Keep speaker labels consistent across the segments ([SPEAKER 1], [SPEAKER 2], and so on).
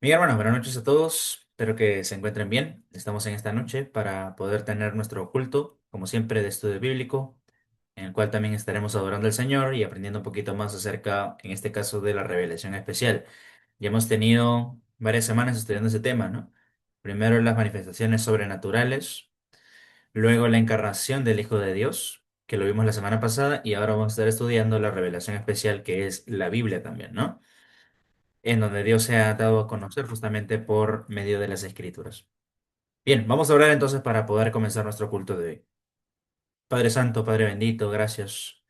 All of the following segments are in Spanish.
[SPEAKER 1] Mi hermano, buenas noches a todos. Espero que se encuentren bien. Estamos en esta noche para poder tener nuestro culto, como siempre, de estudio bíblico, en el cual también estaremos adorando al Señor y aprendiendo un poquito más acerca, en este caso, de la revelación especial. Ya hemos tenido varias semanas estudiando ese tema, ¿no? Primero las manifestaciones sobrenaturales, luego la encarnación del Hijo de Dios, que lo vimos la semana pasada, y ahora vamos a estar estudiando la revelación especial, que es la Biblia también, ¿no? En donde Dios se ha dado a conocer justamente por medio de las Escrituras. Bien, vamos a orar entonces para poder comenzar nuestro culto de hoy. Padre Santo, Padre bendito, gracias.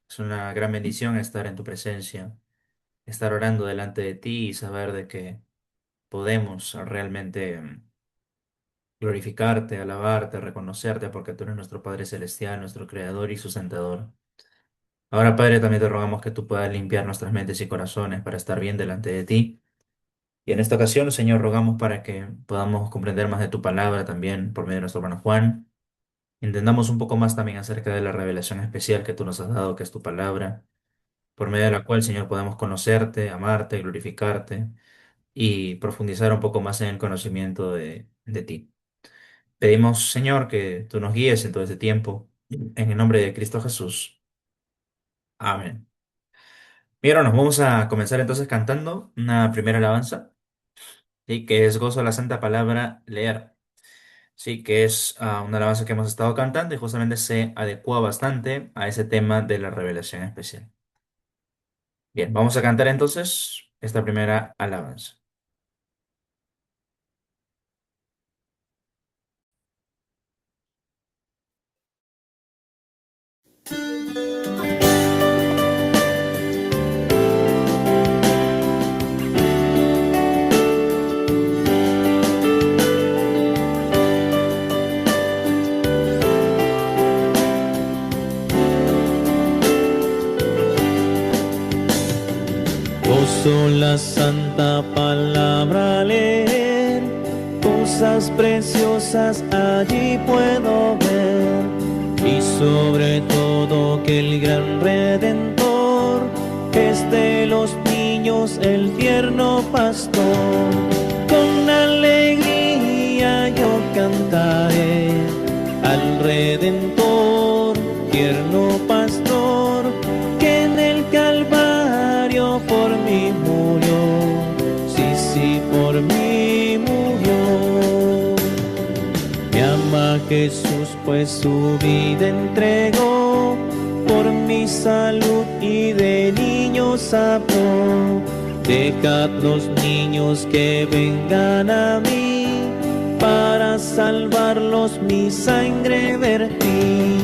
[SPEAKER 1] Es una gran bendición estar en tu presencia, estar orando delante de ti y saber de que podemos realmente glorificarte, alabarte, reconocerte, porque tú eres nuestro Padre Celestial, nuestro Creador y sustentador. Ahora, Padre, también te rogamos que tú puedas limpiar nuestras mentes y corazones para estar bien delante de ti. Y en esta ocasión, Señor, rogamos para que podamos comprender más de tu palabra también por medio de nuestro hermano Juan. Entendamos un poco más también acerca de la revelación especial que tú nos has dado, que es tu palabra, por medio de la cual, Señor, podemos conocerte, amarte, glorificarte y profundizar un poco más en el conocimiento de ti. Pedimos, Señor, que tú nos guíes en todo este tiempo. En el nombre de Cristo Jesús. Amén. Bien, nos vamos a comenzar entonces cantando una primera alabanza, ¿sí? Que es Gozo a la Santa Palabra, leer. Sí, que es una alabanza que hemos estado cantando y justamente se adecua bastante a ese tema de la revelación especial. Bien, vamos a cantar entonces esta primera alabanza.
[SPEAKER 2] Gozo la santa palabra al leer, cosas preciosas allí puedo ver, y sobre todo que el gran Redentor es de los niños el tierno pastor. Con alegría yo cantaré al Redentor, tierno pastor, que en el Calvario por mí murió, sí, sí, por mí murió. Me ama Jesús, pues su vida entregó, por mi salud y de niños habló. Dejad los niños que vengan a mí, para salvarlos mi sangre vertí.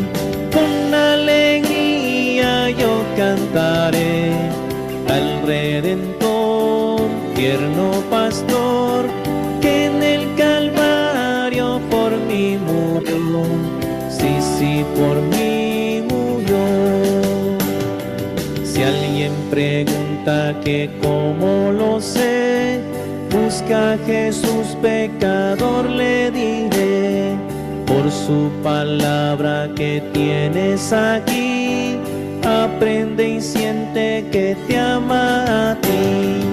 [SPEAKER 2] Con alegría yo cantaré al Redentor, tierno pastor, que en el Calvario por mí murió, sí, sí, por mí murió. Si alguien pregunta que cómo lo sé, busca a Jesús pecador, le diré, por su palabra que tienes aquí, aprende y siente que te ama a ti.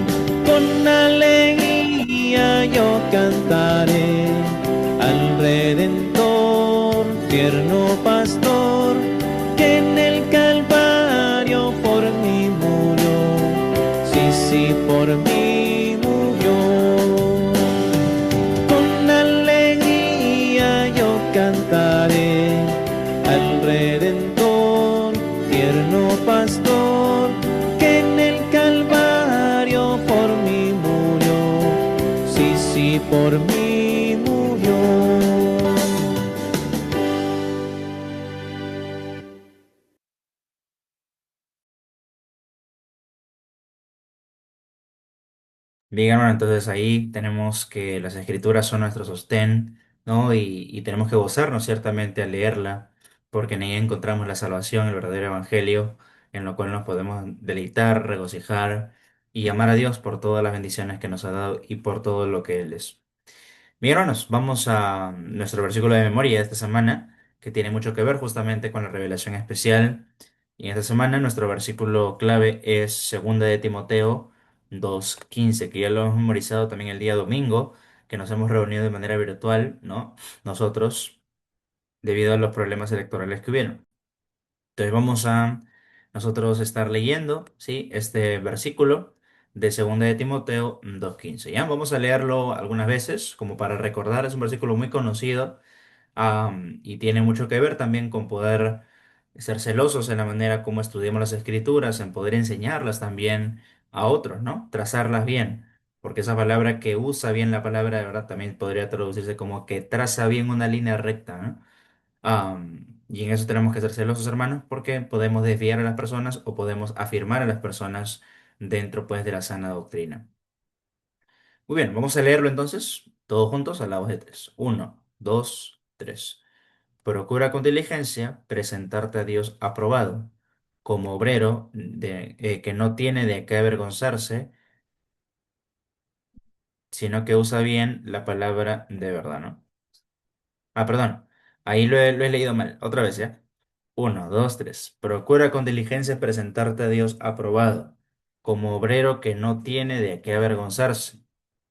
[SPEAKER 2] Con alegría yo cantaré al Redentor, tierno pastor, que en el Calvario por mí murió, sí, sí, por mí murió. Con alegría yo cantaré al Redentor, tierno pastor, que en el Calvario por mí murió, sí, sí, por mí murió.
[SPEAKER 1] Bien, hermano, entonces ahí tenemos que las escrituras son nuestro sostén, ¿no? Y tenemos que gozarnos ciertamente al leerla, porque en ella encontramos la salvación, el verdadero evangelio, en lo cual nos podemos deleitar, regocijar y amar a Dios por todas las bendiciones que nos ha dado y por todo lo que Él es. Bien, hermanos, vamos a nuestro versículo de memoria de esta semana, que tiene mucho que ver justamente con la revelación especial. Y en esta semana nuestro versículo clave es 2 de Timoteo 2:15, que ya lo hemos memorizado también el día domingo, que nos hemos reunido de manera virtual, ¿no? Nosotros, debido a los problemas electorales que hubieron. Entonces vamos a nosotros estar leyendo, ¿sí? Este versículo de 2 de Timoteo 2:15, ¿ya? Vamos a leerlo algunas veces como para recordar, es un versículo muy conocido, y tiene mucho que ver también con poder ser celosos en la manera como estudiamos las escrituras, en poder enseñarlas también a otros, ¿no? Trazarlas bien, porque esa palabra que usa bien la palabra de verdad también podría traducirse como que traza bien una línea recta, ¿no? Y en eso tenemos que ser celosos, hermanos, porque podemos desviar a las personas o podemos afirmar a las personas dentro, pues, de la sana doctrina. Muy bien, vamos a leerlo entonces, todos juntos a la voz de tres. Uno, dos, tres. Procura con diligencia presentarte a Dios aprobado, como obrero que no tiene de qué avergonzarse, sino que usa bien la palabra de verdad, ¿no? Ah, perdón. Ahí lo he leído mal. Otra vez, ¿ya? Uno, dos, tres. Procura con diligencia presentarte a Dios aprobado, como obrero que no tiene de qué avergonzarse,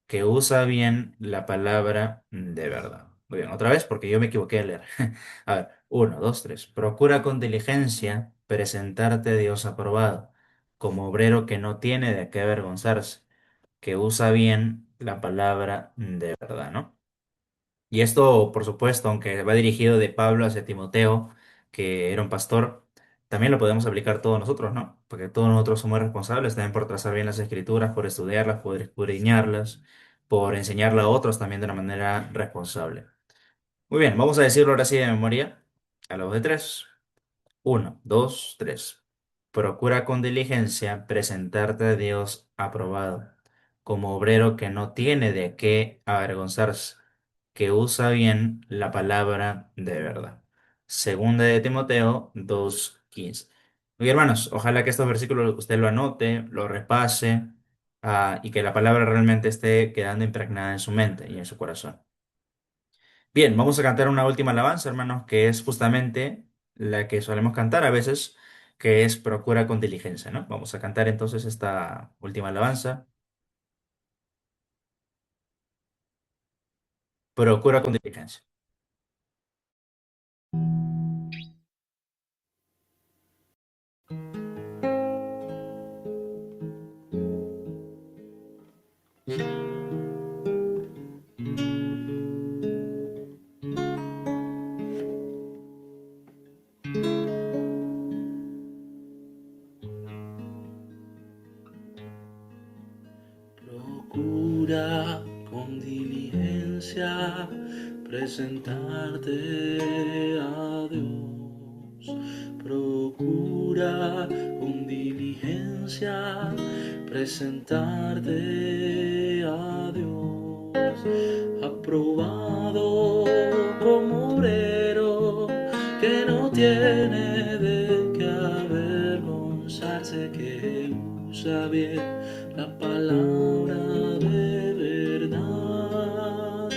[SPEAKER 1] que usa bien la palabra de verdad. Muy bien, otra vez porque yo me equivoqué al leer. A ver, uno, dos, tres. Procura con diligencia presentarte a Dios aprobado, como obrero que no tiene de qué avergonzarse, que usa bien la palabra de verdad, ¿no? Y esto, por supuesto, aunque va dirigido de Pablo hacia Timoteo, que era un pastor, también lo podemos aplicar todos nosotros, ¿no? Porque todos nosotros somos responsables también por trazar bien las escrituras, por estudiarlas, por escudriñarlas, por enseñarlas a otros también de una manera responsable. Muy bien, vamos a decirlo ahora sí de memoria, a la voz de tres. Uno, dos, tres. Procura con diligencia presentarte a Dios aprobado, como obrero que no tiene de qué avergonzarse, que usa bien la palabra de verdad. Segunda de Timoteo 2:15. Muy bien, hermanos, ojalá que estos versículos usted lo anote, lo repase, y que la palabra realmente esté quedando impregnada en su mente y en su corazón. Bien, vamos a cantar una última alabanza, hermanos, que es justamente la que solemos cantar a veces, que es Procura con diligencia, ¿no? Vamos a cantar entonces esta última alabanza, Procura con diligencia.
[SPEAKER 2] Procura con diligencia presentarte a Dios. Procura con diligencia presentarte a Dios. Aprobado como obrero que no tiene de qué avergonzarse, que usa bien la palabra de verdad.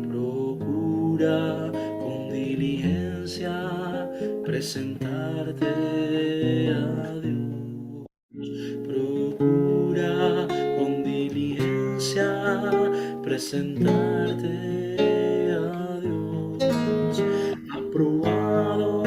[SPEAKER 2] Procura con diligencia presentarte a Dios. Procura con diligencia presentarte a Dios. Aprobado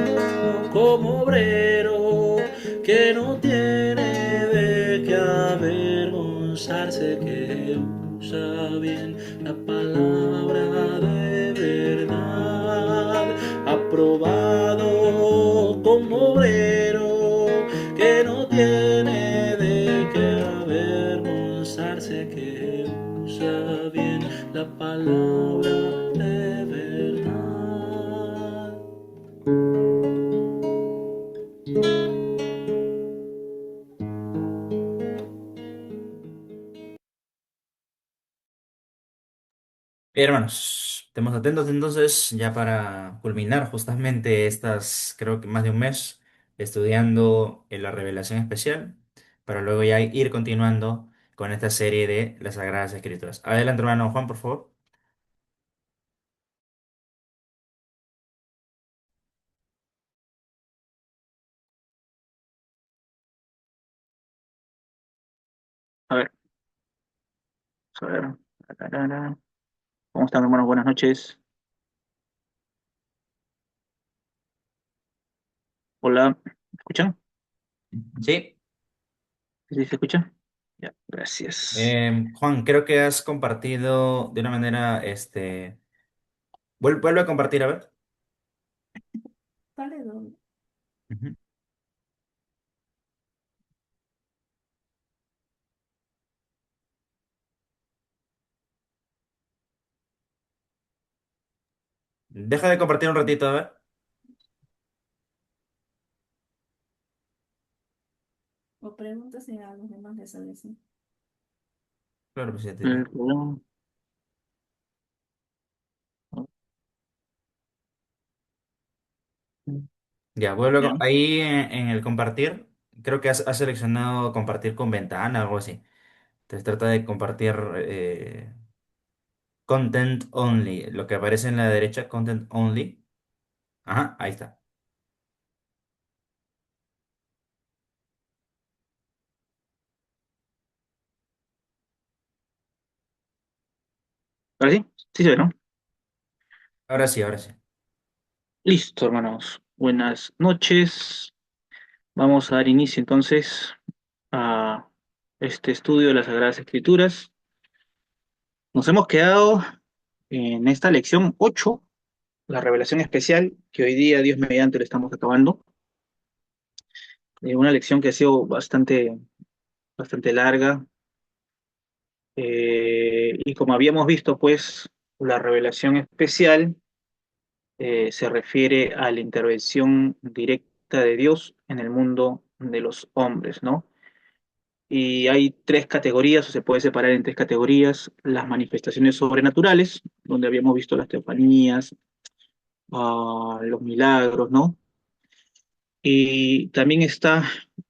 [SPEAKER 2] como obrero que no tiene de qué avergonzarse, que usa bien la palabra de verdad. Aprobado como obrero que no tiene de qué avergonzarse, que usa bien la palabra de verdad.
[SPEAKER 1] Bien, hermanos, estemos atentos entonces ya para culminar justamente estas, creo que más de un mes, estudiando en la revelación especial, para luego ya ir continuando con esta serie de las Sagradas Escrituras. Adelante, hermano Juan, por favor.
[SPEAKER 2] A ver, a ver. Tarara. ¿Cómo están, hermanos? Buenas noches. Hola, ¿me escuchan?
[SPEAKER 1] Sí.
[SPEAKER 2] ¿Sí se escucha? Ya, gracias.
[SPEAKER 1] Juan, creo que has compartido de una manera, vuelve a compartir, a ver. Vale, ¿dónde? Ujú. Deja de compartir un ratito, a ver. O preguntas si a los demás les sale así. Claro, pues ya te digo.
[SPEAKER 2] El problema-
[SPEAKER 1] Ya, vuelve
[SPEAKER 2] Ya.
[SPEAKER 1] ahí en el compartir. Creo que has seleccionado compartir con ventana, algo así. Entonces trata de compartir content only. Lo que aparece en la derecha, content only. Ajá, ahí está.
[SPEAKER 2] ¿Ahora sí? Sí se ve, ¿no?
[SPEAKER 1] Ahora sí, ahora sí.
[SPEAKER 2] Listo, hermanos. Buenas noches. Vamos a dar inicio entonces a este estudio de las Sagradas Escrituras. Nos hemos quedado en esta lección 8, la revelación especial, que hoy día, Dios mediante, lo estamos acabando. Una lección que ha sido bastante larga. Y como habíamos visto, pues, la revelación especial se refiere a la intervención directa de Dios en el mundo de los hombres, ¿no? Y hay tres categorías, o se puede separar en tres categorías: las manifestaciones sobrenaturales, donde habíamos visto las teofanías, los milagros, ¿no? Y también está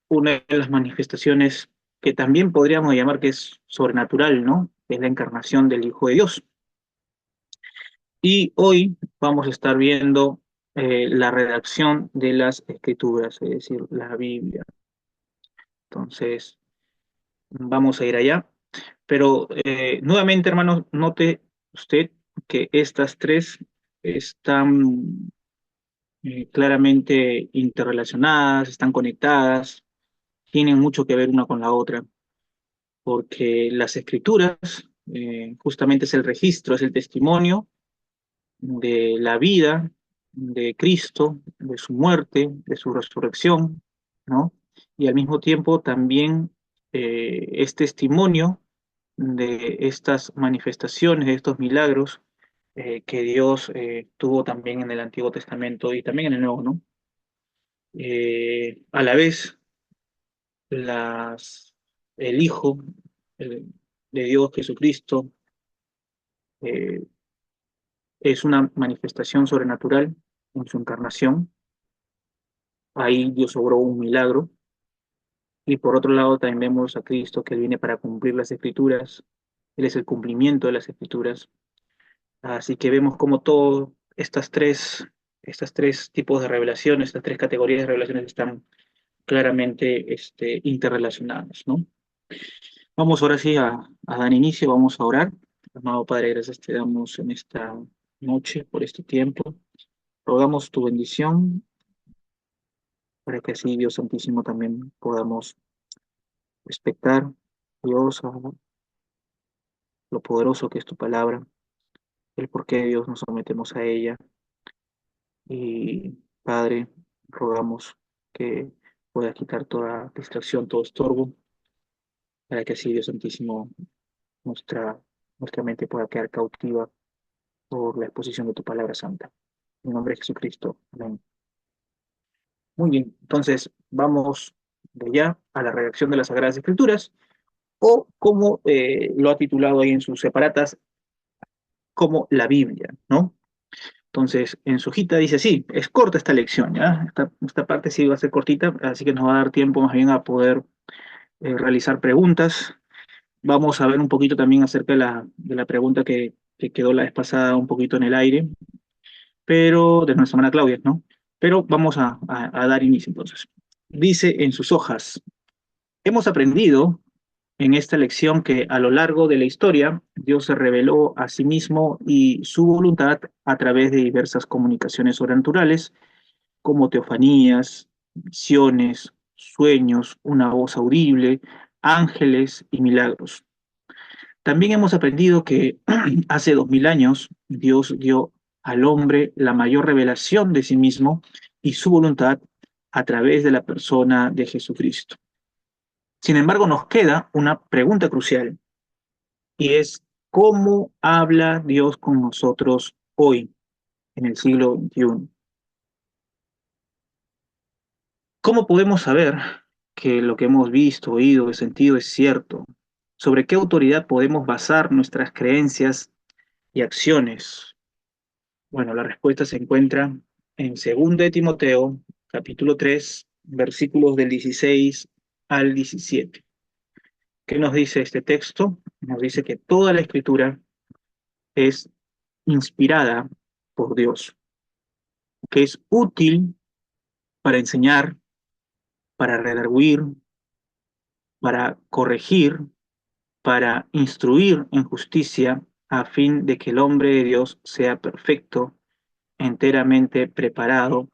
[SPEAKER 2] una de las manifestaciones que también podríamos llamar que es sobrenatural, ¿no? Es la encarnación del Hijo de Dios. Y hoy vamos a estar viendo la redacción de las Escrituras, es decir, la Biblia. Entonces, vamos a ir allá. Pero nuevamente, hermanos, note usted que estas tres están claramente interrelacionadas, están conectadas, tienen mucho que ver una con la otra, porque las escrituras justamente es el registro, es el testimonio de la vida de Cristo, de su muerte, de su resurrección, ¿no? Y al mismo tiempo también es testimonio de estas manifestaciones, de estos milagros que Dios tuvo también en el Antiguo Testamento y también en el Nuevo, ¿no? A la vez, las, el Hijo eh, de Dios Jesucristo eh, es una manifestación sobrenatural en su encarnación. Ahí Dios obró un milagro. Y por otro lado, también vemos a Cristo que Él viene para cumplir las Escrituras. Él es el cumplimiento de las Escrituras. Así que vemos como todas estas tres tipos de revelaciones, estas tres categorías de revelaciones están claramente interrelacionadas, ¿no? Vamos ahora sí a dar inicio, vamos a orar. Amado Padre, gracias te damos en esta noche por este tiempo. Rogamos tu bendición para que así, Dios Santísimo, también podamos respetar, Dios, a lo poderoso que es tu palabra, el por qué, Dios, nos sometemos a ella. Y Padre, rogamos que pueda quitar toda distracción, todo estorbo, para que así, Dios Santísimo, nuestra, nuestra mente pueda quedar cautiva por la exposición de tu palabra santa. En nombre de Jesucristo. Amén. Muy bien, entonces vamos de ya a la redacción de las Sagradas Escrituras, o como lo ha titulado ahí en sus separatas, como la Biblia, ¿no? Entonces, en su hojita dice, sí, es corta esta lección, ¿ya? Esta parte sí va a ser cortita, así que nos va a dar tiempo más bien a poder realizar preguntas. Vamos a ver un poquito también acerca de la pregunta que quedó la vez pasada un poquito en el aire, pero de nuestra hermana Claudia, ¿no? Pero vamos a dar inicio entonces. Dice en sus hojas, hemos aprendido en esta lección que a lo largo de la historia Dios se reveló a sí mismo y su voluntad a través de diversas comunicaciones sobrenaturales como teofanías, visiones, sueños, una voz audible, ángeles y milagros. También hemos aprendido que hace 2000 años Dios dio al hombre la mayor revelación de sí mismo y su voluntad a través de la persona de Jesucristo. Sin embargo, nos queda una pregunta crucial y es ¿cómo habla Dios con nosotros hoy, en el siglo XXI? ¿Cómo podemos saber que lo que hemos visto, oído y sentido es cierto? ¿Sobre qué autoridad podemos basar nuestras creencias y acciones? Bueno, la respuesta se encuentra en 2 de Timoteo, capítulo 3, versículos del 16 al 17. ¿Qué nos dice este texto? Nos dice que toda la escritura es inspirada por Dios, que es útil para enseñar, para redarguir, para corregir, para instruir en justicia, a fin de que el hombre de Dios sea perfecto, enteramente preparado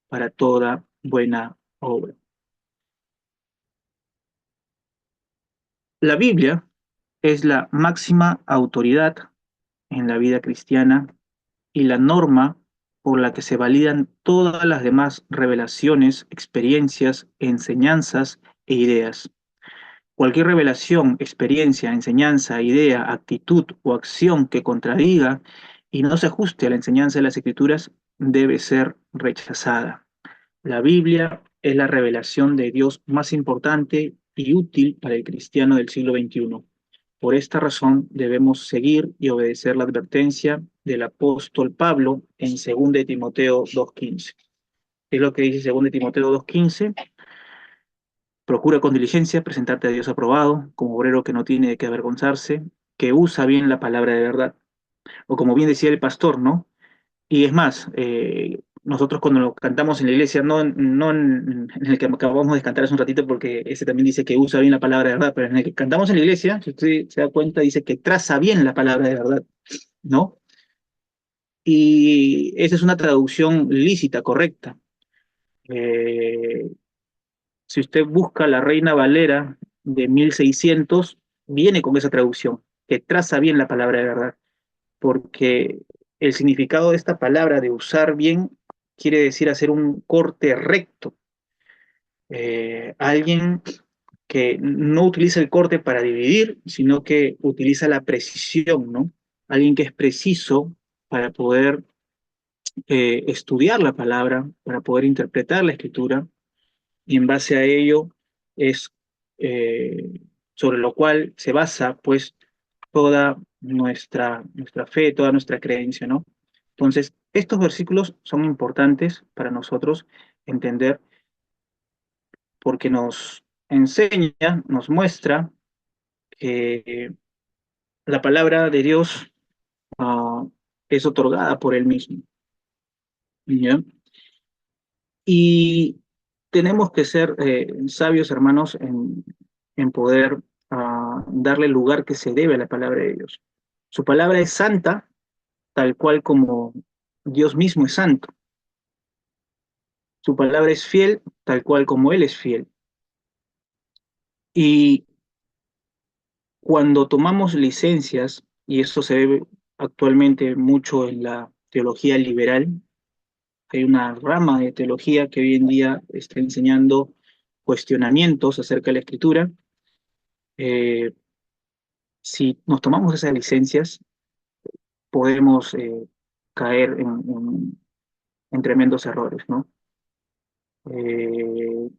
[SPEAKER 2] para toda buena obra. La Biblia es la máxima autoridad en la vida cristiana y la norma por la que se validan todas las demás revelaciones, experiencias, enseñanzas e ideas. Cualquier revelación, experiencia, enseñanza, idea, actitud o acción que contradiga y no se ajuste a la enseñanza de las Escrituras debe ser rechazada. La Biblia es la revelación de Dios más importante y útil para el cristiano del siglo XXI. Por esta razón debemos seguir y obedecer la advertencia del apóstol Pablo en 2 de Timoteo 2:15. Es lo que dice 2 de Timoteo 2:15: procura con diligencia presentarte a Dios aprobado, como obrero que no tiene de qué avergonzarse, que usa bien la palabra de verdad. O como bien decía el pastor, ¿no? Y es más, nosotros cuando lo cantamos en la iglesia, no en el que acabamos de cantar hace un ratito, porque ese también dice que usa bien la palabra de verdad, pero en el que cantamos en la iglesia, si usted se da cuenta, dice que traza bien la palabra de verdad, ¿no? Y esa es una traducción lícita, correcta. Eh, si usted busca la Reina Valera de 1600, viene con esa traducción, que traza bien la palabra de verdad, porque el significado de esta palabra de usar bien quiere decir hacer un corte recto. Alguien que no utiliza el corte para dividir, sino que utiliza la precisión, ¿no? Alguien que es preciso para poder estudiar la palabra, para poder interpretar la escritura, y en base a ello es eh, sobre lo cual se basa, pues, toda nuestra fe, toda nuestra creencia, ¿no? Entonces, estos versículos son importantes para nosotros entender porque nos enseña, nos muestra que la palabra de Dios uh, es otorgada por Él mismo, ¿ya? Y tenemos que ser sabios, hermanos, en poder darle el lugar que se debe a la palabra de Dios. Su palabra es santa, tal cual como Dios mismo es santo. Su palabra es fiel, tal cual como Él es fiel. Y cuando tomamos licencias, y esto se ve actualmente mucho en la teología liberal, hay una rama de teología que hoy en día está enseñando cuestionamientos acerca de la escritura. Eh, si nos tomamos esas licencias, podemos caer en tremendos errores, ¿no? Eh,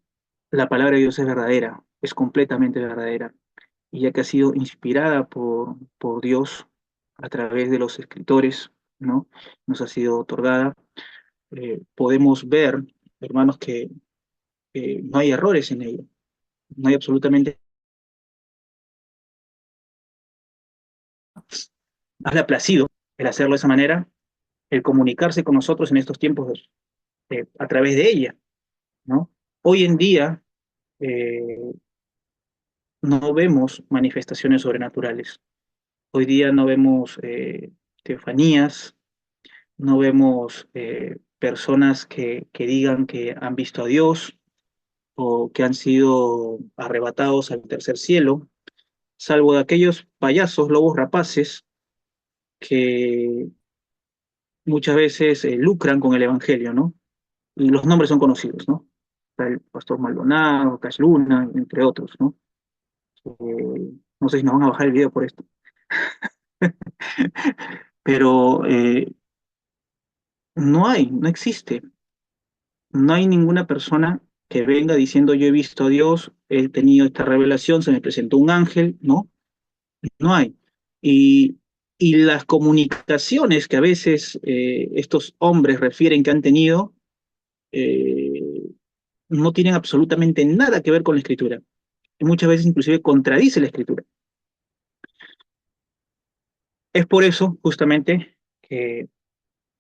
[SPEAKER 2] la palabra de Dios es verdadera, es completamente verdadera, y ya que ha sido inspirada por Dios a través de los escritores, ¿no? Nos ha sido otorgada, podemos ver, hermanos, que no hay errores en ella, no hay absolutamente. Hazle placido el hacerlo de esa manera, el comunicarse con nosotros en estos tiempos a través de ella, ¿no? Hoy en día, eh, no vemos manifestaciones sobrenaturales. Hoy día no vemos teofanías, no vemos personas que digan que han visto a Dios o que han sido arrebatados al tercer cielo, salvo de aquellos payasos, lobos rapaces, que muchas veces lucran con el Evangelio, ¿no? Y los nombres son conocidos, ¿no? Está el pastor Maldonado, Cash Luna, entre otros, ¿no? No sé si nos van a bajar el video por esto, pero no existe, no hay ninguna persona que venga diciendo yo he visto a Dios, he tenido esta revelación, se me presentó un ángel, ¿no? No hay. Y, y las comunicaciones que a veces estos hombres refieren que han tenido eh, no tienen absolutamente nada que ver con la escritura. Y muchas veces inclusive contradice la escritura. Es por eso justamente que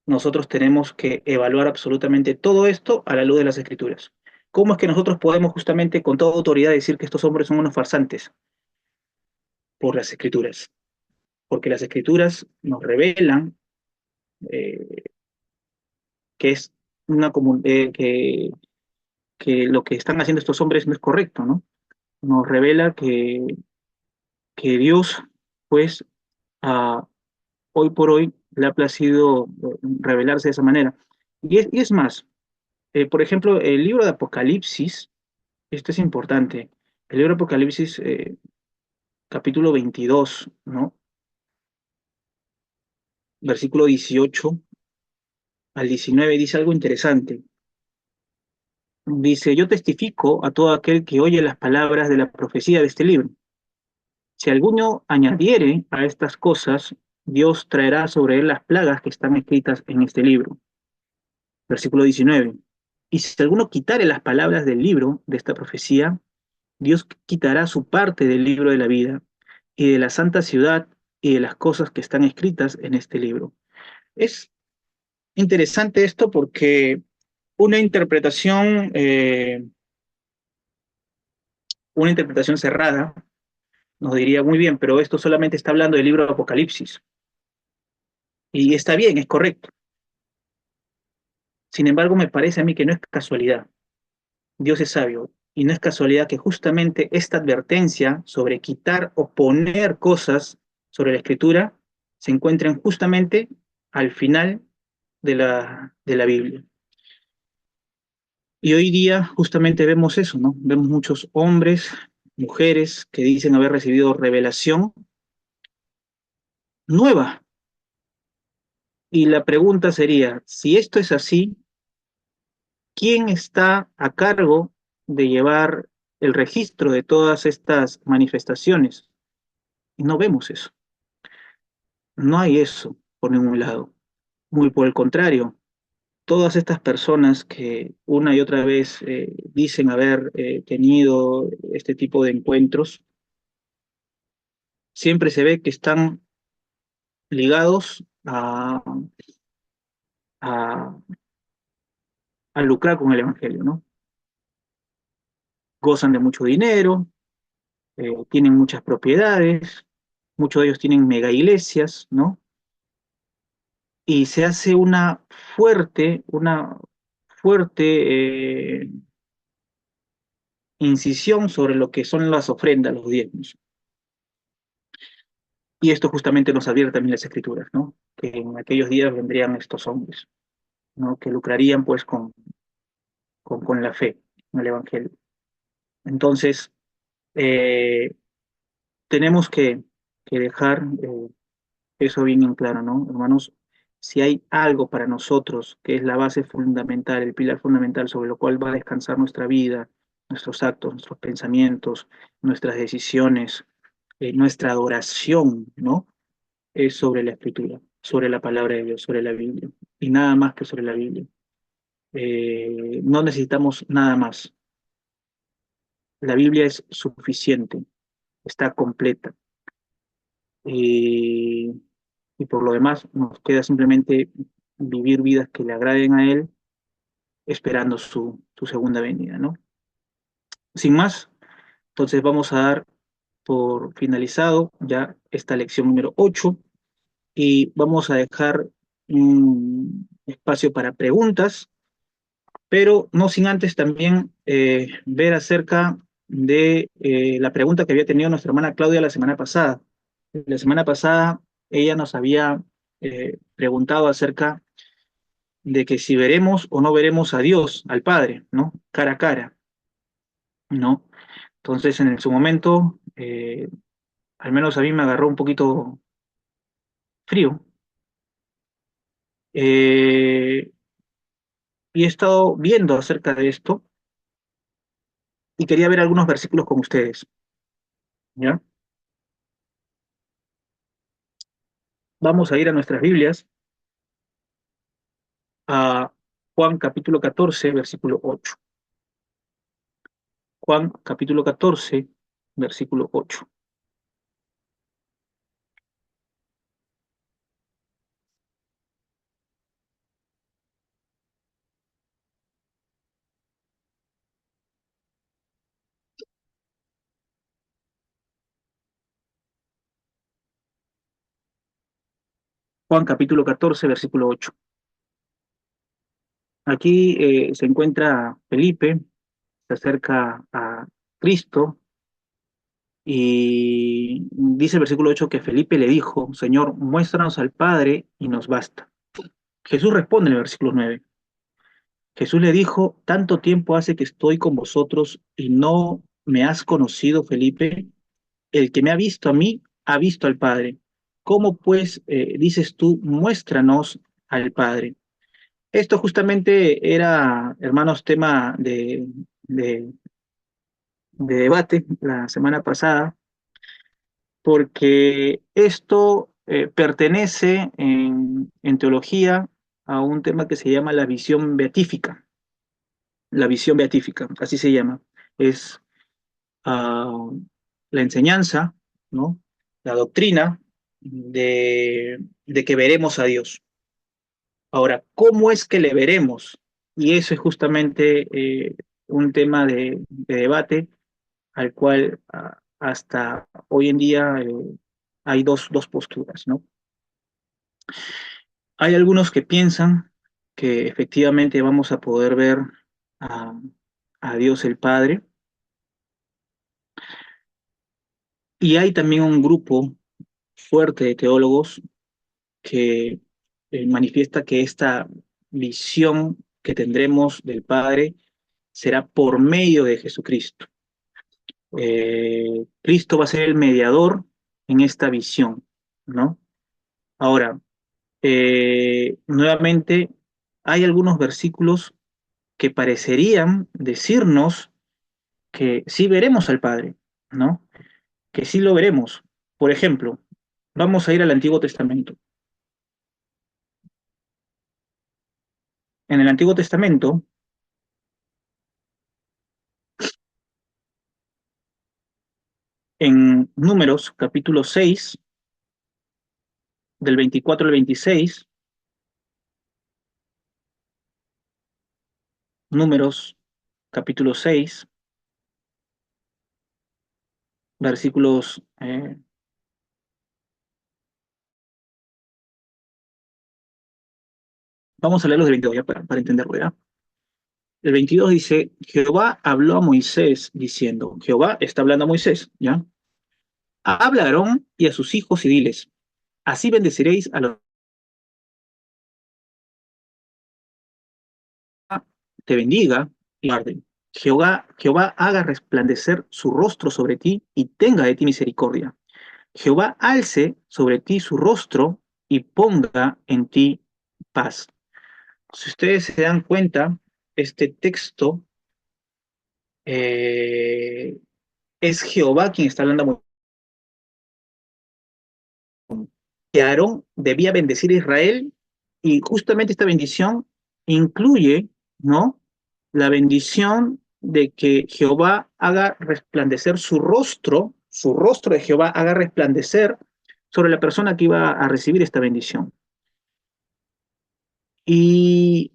[SPEAKER 2] nosotros tenemos que evaluar absolutamente todo esto a la luz de las escrituras. ¿Cómo es que nosotros podemos justamente con toda autoridad decir que estos hombres son unos farsantes? Por las escrituras. Porque las escrituras nos revelan eh, que es que lo que están haciendo estos hombres no es correcto, ¿no? Nos revela que Dios, pues, a, hoy por hoy le ha placido revelarse de esa manera. Y es más, por ejemplo, el libro de Apocalipsis, esto es importante, el libro de Apocalipsis, capítulo 22, ¿no? Versículo 18 al 19 dice algo interesante. Dice, yo testifico a todo aquel que oye las palabras de la profecía de este libro. Si alguno añadiere a estas cosas, Dios traerá sobre él las plagas que están escritas en este libro. Versículo 19. Y si alguno quitare las palabras del libro de esta profecía, Dios quitará su parte del libro de la vida y de la santa ciudad y de las cosas que están escritas en este libro. Es interesante esto porque una interpretación, eh, una interpretación cerrada nos diría muy bien, pero esto solamente está hablando del libro de Apocalipsis. Y está bien, es correcto. Sin embargo, me parece a mí que no es casualidad. Dios es sabio y no es casualidad que justamente esta advertencia sobre quitar o poner cosas sobre la escritura se encuentren justamente al final de la Biblia. Y hoy día justamente vemos eso, ¿no? Vemos muchos hombres, mujeres que dicen haber recibido revelación nueva. Y la pregunta sería, si esto es así, ¿quién está a cargo de llevar el registro de todas estas manifestaciones? Y no vemos eso. No hay eso por ningún lado. Muy por el contrario, todas estas personas que una y otra vez dicen haber tenido este tipo de encuentros, siempre se ve que están ligados a, a lucrar con el Evangelio, ¿no? Gozan de mucho dinero, tienen muchas propiedades, muchos de ellos tienen mega iglesias, ¿no? Y se hace una fuerte incisión sobre lo que son las ofrendas, los diezmos. Y esto justamente nos advierte también las escrituras, ¿no? Que en aquellos días vendrían estos hombres, ¿no? Que lucrarían pues con la fe, con el Evangelio. Entonces, eh, tenemos que dejar eso bien en claro, ¿no? Hermanos, si hay algo para nosotros que es la base fundamental, el pilar fundamental sobre lo cual va a descansar nuestra vida, nuestros actos, nuestros pensamientos, nuestras decisiones, nuestra adoración, ¿no? Es sobre la escritura, sobre la palabra de Dios, sobre la Biblia, y nada más que sobre la Biblia. No necesitamos nada más. La Biblia es suficiente, está completa. Y, y por lo demás, nos queda simplemente vivir vidas que le agraden a Él, esperando su segunda venida, ¿no? Sin más, entonces vamos a dar por finalizado ya esta lección número 8 y vamos a dejar un espacio para preguntas, pero no sin antes también ver acerca de la pregunta que había tenido nuestra hermana Claudia la semana pasada. La semana pasada ella nos había preguntado acerca de que si veremos o no veremos a Dios, al Padre, ¿no? Cara a cara, ¿no? Entonces, en su momento, al menos a mí me agarró un poquito frío, eh, y he estado viendo acerca de esto y quería ver algunos versículos con ustedes, ¿ya? Vamos a ir a nuestras Biblias, a Juan capítulo 14, versículo 8. Juan capítulo 14, versículo 8. Juan capítulo 14, versículo 8. Aquí se encuentra Felipe, se acerca a Cristo y dice el versículo 8 que Felipe le dijo, Señor, muéstranos al Padre y nos basta. Jesús responde en el versículo 9. Jesús le dijo, tanto tiempo hace que estoy con vosotros y no me has conocido, Felipe. El que me ha visto a mí, ha visto al Padre. ¿Cómo pues dices tú, muéstranos al Padre? Esto justamente era, hermanos, tema de debate la semana pasada, porque esto pertenece en teología a un tema que se llama la visión beatífica. La visión beatífica, así se llama. Es uh, la enseñanza, ¿no? La doctrina de que veremos a Dios. Ahora, ¿cómo es que le veremos? Y eso es justamente un tema de debate al cual hasta hoy en día hay dos posturas, ¿no? Hay algunos que piensan que efectivamente vamos a poder ver a, a Dios el Padre, y hay también un grupo fuerte de teólogos que manifiesta que esta visión que tendremos del Padre será por medio de Jesucristo. Cristo va a ser el mediador en esta visión, ¿no? Ahora, nuevamente, hay algunos versículos que parecerían decirnos que sí veremos al Padre, ¿no? Que sí lo veremos. Por ejemplo, vamos a ir al Antiguo Testamento. En el Antiguo Testamento, en Números, capítulo 6, del 24 al 26, Números, capítulo 6, versículos, vamos a leer los del 22 ya para entenderlo, ¿ya? El 22 dice, Jehová habló a Moisés diciendo, Jehová está hablando a Moisés, ¿ya? Habla a Aarón y a sus hijos y diles, así bendeciréis a los que te bendiga y guarden. Jehová haga resplandecer su rostro sobre ti y tenga de ti misericordia. Jehová alce sobre ti su rostro y ponga en ti paz. Si ustedes se dan cuenta, este texto eh, es Jehová quien está hablando a Moisés, que Aarón debía bendecir a Israel, y justamente esta bendición incluye, ¿no? La bendición de que Jehová haga resplandecer su rostro de Jehová haga resplandecer sobre la persona que iba a recibir esta bendición. Y,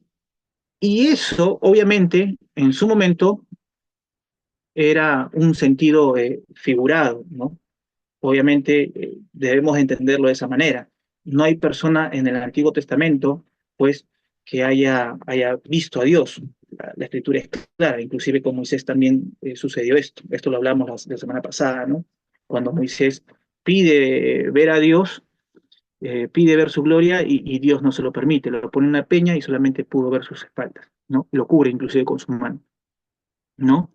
[SPEAKER 2] y eso, obviamente, en su momento, era un sentido figurado, ¿no? Obviamente debemos entenderlo de esa manera. No hay persona en el Antiguo Testamento, pues, que haya visto a Dios. La escritura es clara, inclusive con Moisés también sucedió esto. Esto lo hablamos la semana pasada, ¿no? Cuando Moisés pide ver a Dios, pide ver su gloria y Dios no se lo permite, lo pone en una peña y solamente pudo ver sus espaldas, ¿no? Lo cubre inclusive con su mano, ¿no?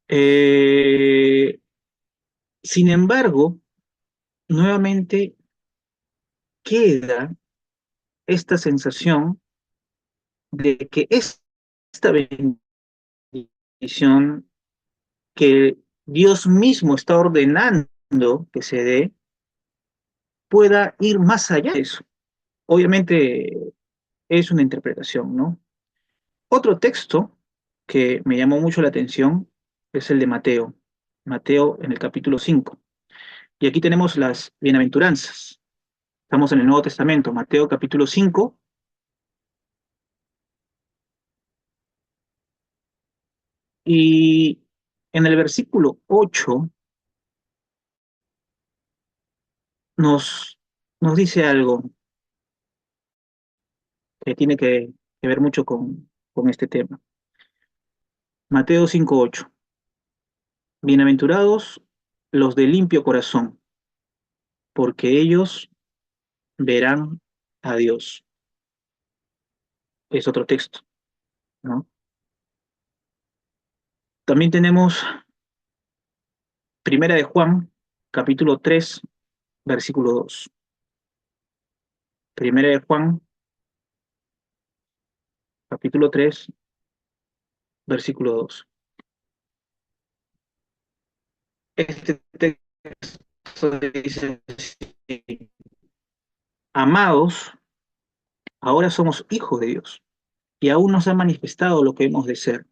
[SPEAKER 2] Eh, Sin embargo, nuevamente queda esta sensación de que esta bendición que Dios mismo está ordenando que se dé pueda ir más allá de eso. Obviamente es una interpretación, ¿no? Otro texto que me llamó mucho la atención es el de Mateo, Mateo en el capítulo 5. Y aquí tenemos las bienaventuranzas. Estamos en el Nuevo Testamento, Mateo capítulo 5, y en el versículo 8 nos, nos dice algo que tiene que ver mucho con este tema. Mateo 5:8. Bienaventurados los de limpio corazón, porque ellos verán a Dios. Es otro texto, ¿no? También tenemos Primera de Juan, capítulo 3 versículo 2. Primera de Juan, capítulo 3 versículo 2. Este texto dice así: Amados, ahora somos hijos de Dios y aún nos ha manifestado lo que hemos de ser,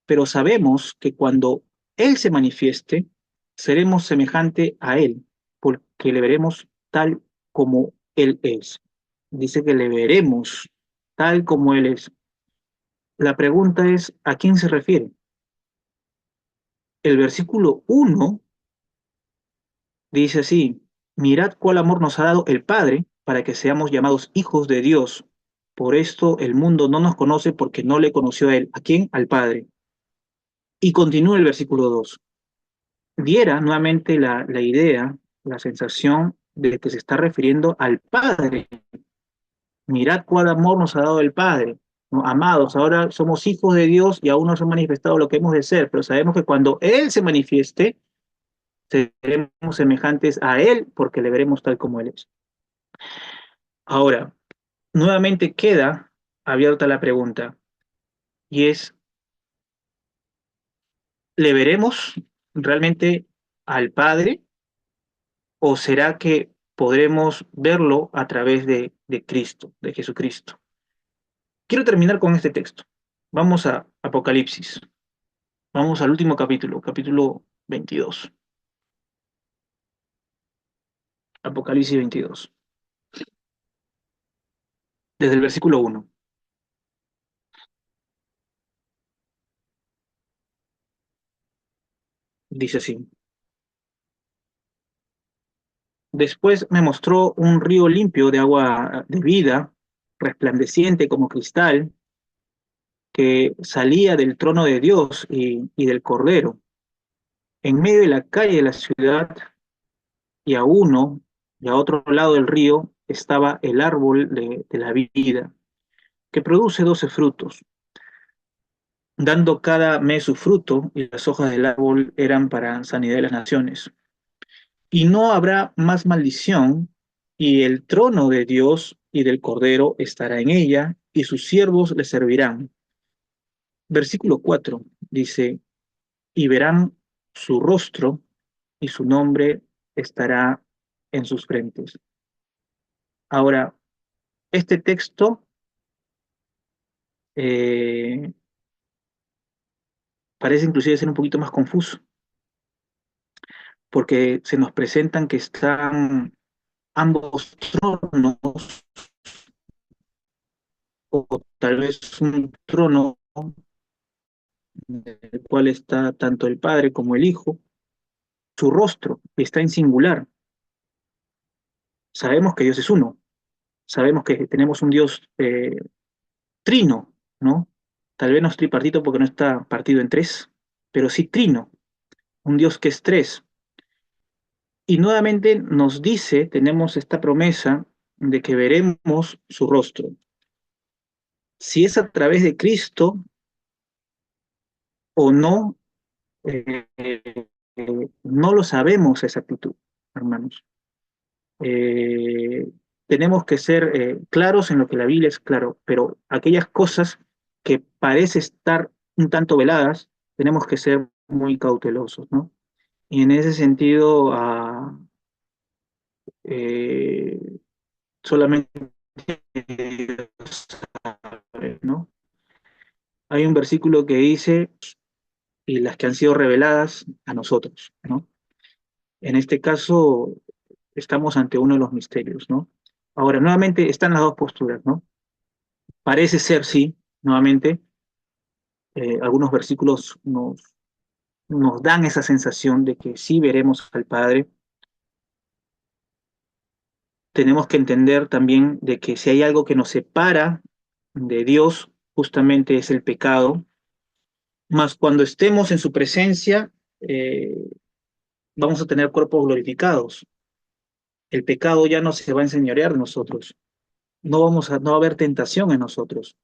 [SPEAKER 2] pero sabemos que cuando Él se manifieste, seremos semejante a Él, porque le veremos tal como Él es. Dice que le veremos tal como Él es. La pregunta es, ¿a quién se refiere? El versículo 1 dice así: Mirad cuál amor nos ha dado el Padre para que seamos llamados hijos de Dios. Por esto el mundo no nos conoce porque no le conoció a Él. ¿A quién? Al Padre. Y continúa el versículo 2. Diera nuevamente la idea, la sensación de que se está refiriendo al Padre. Mirad cuál amor nos ha dado el Padre, ¿no? Amados, ahora somos hijos de Dios y aún no se ha manifestado lo que hemos de ser, pero sabemos que cuando Él se manifieste, seremos semejantes a Él porque le veremos tal como Él es. Ahora, nuevamente queda abierta la pregunta y es, ¿le veremos realmente al Padre o será que podremos verlo a través de Cristo, de Jesucristo? Quiero terminar con este texto. Vamos a Apocalipsis. Vamos al último capítulo, capítulo 22. Apocalipsis 22. Desde el versículo 1. Dice así. Después me mostró un río limpio de agua de vida, resplandeciente como cristal, que salía del trono de Dios y del Cordero. En medio de la calle de la ciudad y a uno y a otro lado del río estaba el árbol de la vida, que produce 12 frutos, dando cada mes su fruto, y las hojas del árbol eran para sanidad de las naciones. Y no habrá más maldición, y el trono de Dios y del Cordero estará en ella, y sus siervos le servirán. Versículo 4 dice, y verán su rostro, y su nombre estará en sus frentes. Ahora, este texto eh, parece inclusive ser un poquito más confuso, porque se nos presentan que están ambos tronos, o tal vez un trono en el cual está tanto el Padre como el Hijo, su rostro está en singular. Sabemos que Dios es uno, sabemos que tenemos un Dios trino, ¿no? Tal vez no es tripartito porque no está partido en tres, pero sí trino, un Dios que es tres. Y nuevamente nos dice, tenemos esta promesa de que veremos su rostro. Si es a través de Cristo o no, no lo sabemos esa actitud, hermanos. Eh, Tenemos que ser claros en lo que la Biblia es claro, pero aquellas cosas que parece estar un tanto veladas, tenemos que ser muy cautelosos, ¿no? Y en ese sentido, eh, solamente Dios sabe, ¿no? Hay un versículo que dice, y las que han sido reveladas a nosotros, ¿no? En este caso, estamos ante uno de los misterios, ¿no? Ahora, nuevamente están las dos posturas, ¿no? Parece ser, sí, nuevamente, algunos versículos nos dan esa sensación de que sí veremos al Padre. Tenemos que entender también de que si hay algo que nos separa de Dios, justamente es el pecado, más cuando estemos en su presencia, eh, vamos a tener cuerpos glorificados. El pecado ya no se va a enseñorear de nosotros. No va a haber tentación en nosotros.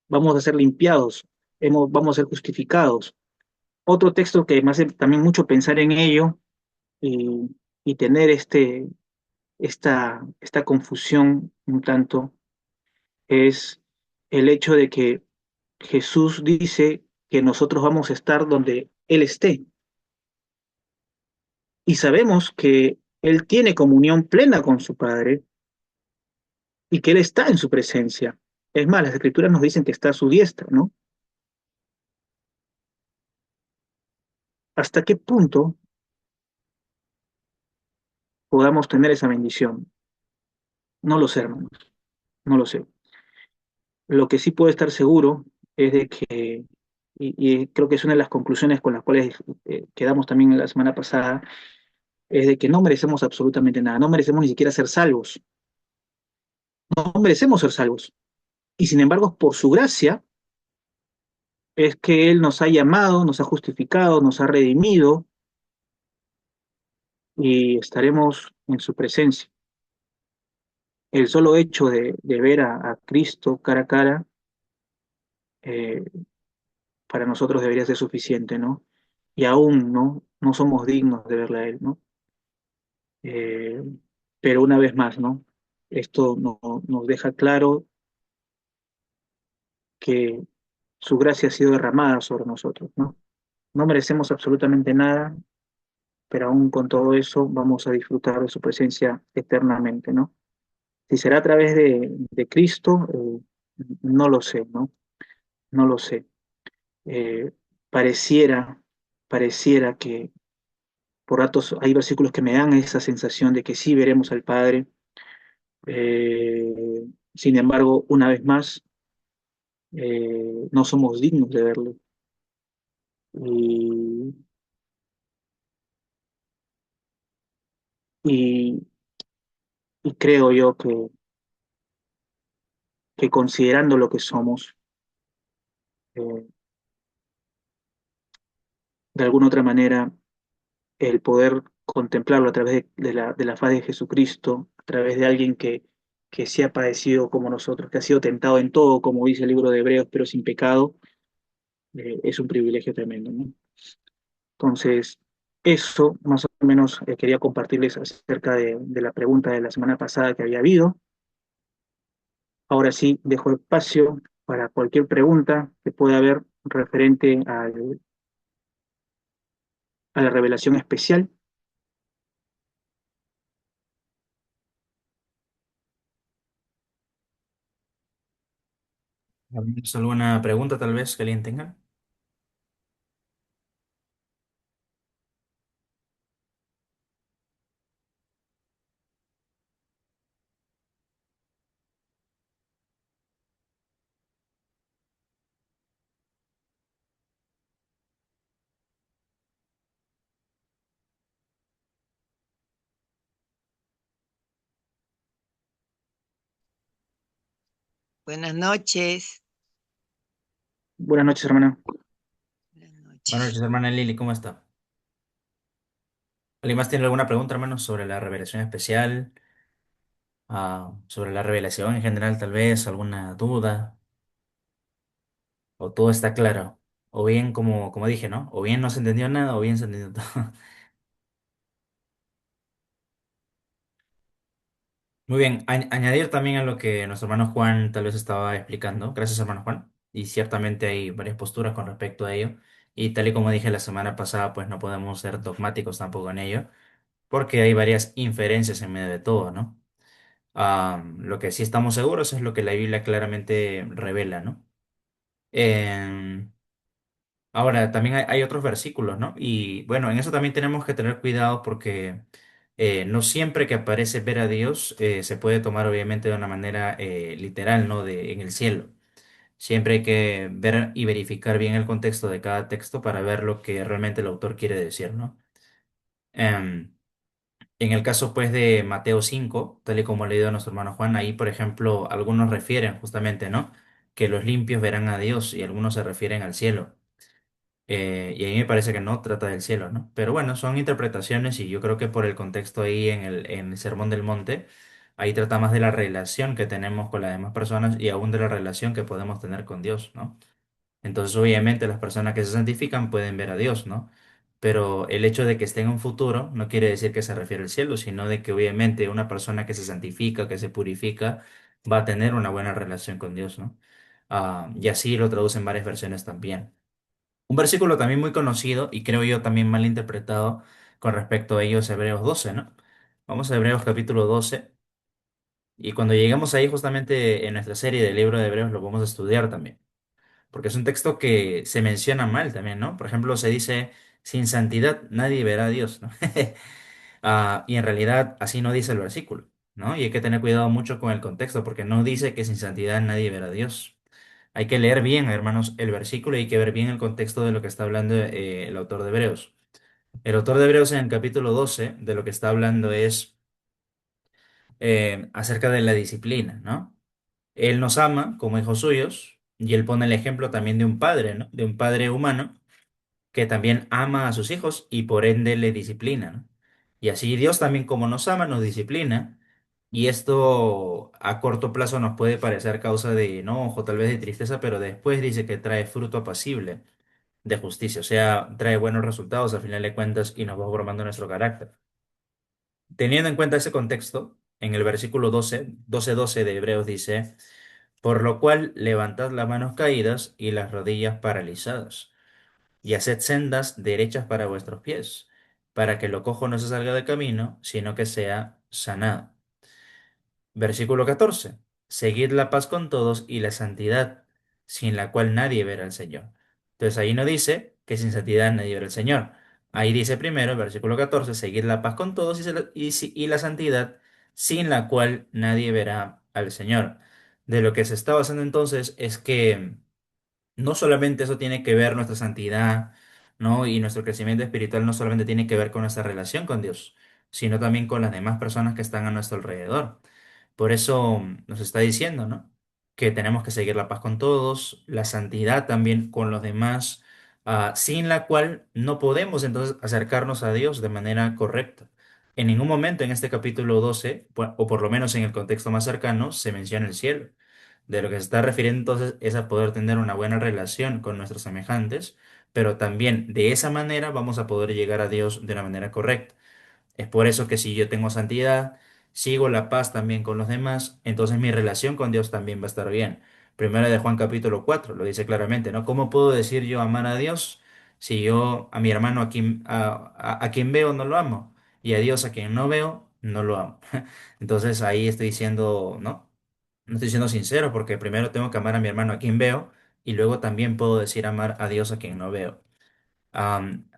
[SPEAKER 2] Vamos a ser limpiados, vamos a ser justificados. Otro texto que me hace también mucho pensar en ello y, y tener esta confusión un tanto es el hecho de que Jesús dice que nosotros vamos a estar donde Él esté. Y sabemos que Él tiene comunión plena con su Padre y que Él está en su presencia. Es más, las Escrituras nos dicen que está a su diestra, ¿no? ¿Hasta qué punto podamos tener esa bendición? No lo sé, hermanos, no lo sé. Lo que sí puedo estar seguro es de que, y creo que es una de las conclusiones con las cuales quedamos también la semana pasada, es de que no merecemos absolutamente nada, no merecemos ni siquiera ser salvos, no merecemos ser salvos. Y sin embargo, por su gracia, es que Él nos ha llamado, nos ha justificado, nos ha redimido y estaremos en su presencia. El solo hecho de ver a Cristo cara a cara, eh, para nosotros debería ser suficiente, ¿no? Y aún, ¿no? No somos dignos de verle a Él, ¿no? Eh, pero una vez más, ¿no? Esto nos deja claro que su gracia ha sido derramada sobre nosotros, ¿no? No merecemos absolutamente nada, pero aún con todo eso vamos a disfrutar de su presencia eternamente, ¿no? Si será a través de Cristo, no lo sé, ¿no? No lo sé. Eh, pareciera, pareciera que por ratos hay versículos que me dan esa sensación de que sí veremos al Padre. Sin embargo, una vez más, no somos dignos de verlo. Y, y, y creo yo que considerando lo que somos, eh, de alguna otra manera, el poder contemplarlo a través de la faz de Jesucristo, a través de alguien que se ha padecido como nosotros, que ha sido tentado en todo, como dice el libro de Hebreos, pero sin pecado, es un privilegio tremendo, ¿no? Entonces, eso más o menos quería compartirles acerca de la pregunta de la semana pasada que había habido. Ahora sí, dejo espacio para cualquier pregunta que pueda haber referente a la revelación especial.
[SPEAKER 1] ¿Alguna pregunta tal vez que alguien tenga?
[SPEAKER 3] Buenas noches.
[SPEAKER 2] Buenas noches, hermana.
[SPEAKER 3] Buenas
[SPEAKER 1] Buenas
[SPEAKER 3] noches.
[SPEAKER 1] noches, hermana Lili, ¿cómo está? ¿Alguien más tiene alguna pregunta, hermano, sobre la revelación especial? Sobre la revelación en general, tal vez, alguna duda, o todo está claro, o bien, como dije, ¿no? O bien no se entendió nada, o bien se entendió todo. Muy bien, añadir también a lo que nuestro hermano Juan tal vez estaba explicando. Gracias, hermano Juan. Y ciertamente hay varias posturas con respecto a ello. Y tal y como dije la semana pasada, pues no podemos ser dogmáticos tampoco en ello, porque hay varias inferencias en medio de todo, ¿no? Lo que sí estamos seguros es lo que la Biblia claramente revela, ¿no? Em, Ahora, también hay otros versículos, ¿no? Y bueno, en eso también tenemos que tener cuidado porque no siempre que aparece ver a Dios se puede tomar obviamente de una manera literal, ¿no? En el cielo. Siempre hay que ver y verificar bien el contexto de cada texto para ver lo que realmente el autor quiere decir, ¿no? Em, en el caso, pues, de Mateo 5, tal y como ha leído nuestro hermano Juan, ahí, por ejemplo, algunos refieren justamente, ¿no? Que los limpios verán a Dios y algunos se refieren al cielo. Y a mí me parece que no trata del cielo, ¿no? Pero bueno, son interpretaciones y yo creo que por el contexto ahí en el Sermón del Monte, ahí trata más de la relación que tenemos con las demás personas y aún de la relación que podemos tener con Dios, ¿no? Entonces, obviamente, las personas que se santifican pueden ver a Dios, ¿no? Pero el hecho de que esté en un futuro no quiere decir que se refiere al cielo, sino de que obviamente una persona que se santifica, que se purifica, va a tener una buena relación con Dios, ¿no? Y así lo traducen varias versiones también. Un versículo también muy conocido y creo yo también mal interpretado con respecto a ello es Hebreos 12, ¿no? Vamos a Hebreos capítulo 12 y cuando lleguemos ahí justamente en nuestra serie del libro de Hebreos lo vamos a estudiar también, porque es un texto que se menciona mal también, ¿no? Por ejemplo, se dice, sin santidad nadie verá a Dios, ¿no? Y en realidad así no dice el versículo, ¿no? Y hay que tener cuidado mucho con el contexto porque no dice que sin santidad nadie verá a Dios. Hay que leer bien, hermanos, el versículo y hay que ver bien el contexto de lo que está hablando el autor de Hebreos. El autor de Hebreos en el capítulo 12 de lo que está hablando es acerca de la disciplina, ¿no? Él nos ama como hijos suyos y él pone el ejemplo también de un padre, ¿no? De un padre humano que también ama a sus hijos y por ende le disciplina, ¿no? Y así Dios también como nos ama, nos disciplina. Y esto a corto plazo nos puede parecer causa de enojo, tal vez de tristeza, pero después dice que trae fruto apacible de justicia, o sea, trae buenos resultados al final de cuentas y nos va formando nuestro carácter. Teniendo en cuenta ese contexto, en el versículo 12 de Hebreos dice, por lo cual levantad las manos caídas y las rodillas paralizadas, y haced sendas derechas para vuestros pies, para que lo cojo no se salga de camino, sino que sea sanado. Versículo 14. Seguid la paz con todos y la santidad, sin la cual nadie verá al Señor. Entonces ahí no dice que sin santidad nadie verá al Señor. Ahí dice primero, versículo 14, seguid la paz con todos y la santidad, sin la cual nadie verá al Señor. De lo que se está basando entonces es que no solamente eso tiene que ver nuestra santidad, ¿no? Y nuestro crecimiento espiritual no solamente tiene que ver con nuestra relación con Dios, sino también con las demás personas que están a nuestro alrededor. Por eso nos está diciendo, ¿no? Que tenemos que seguir la paz con todos, la santidad también con los demás, sin la cual no podemos entonces acercarnos a Dios de manera correcta. En ningún momento en este capítulo 12, o por lo menos en el contexto más cercano, se menciona el cielo. De lo que se está refiriendo entonces es a poder tener una buena relación con nuestros semejantes, pero también de esa manera vamos a poder llegar a Dios de una manera correcta. Es por eso que si yo tengo santidad, sigo la paz también con los demás, entonces mi relación con Dios también va a estar bien. Primera de Juan capítulo 4 lo dice claramente, ¿no? ¿Cómo puedo decir yo amar a Dios si yo a mi hermano a quien veo no lo amo y a Dios a quien no veo no lo amo? Entonces ahí estoy diciendo, ¿no? No estoy siendo sincero porque primero tengo que amar a mi hermano a quien veo y luego también puedo decir amar a Dios a quien no veo.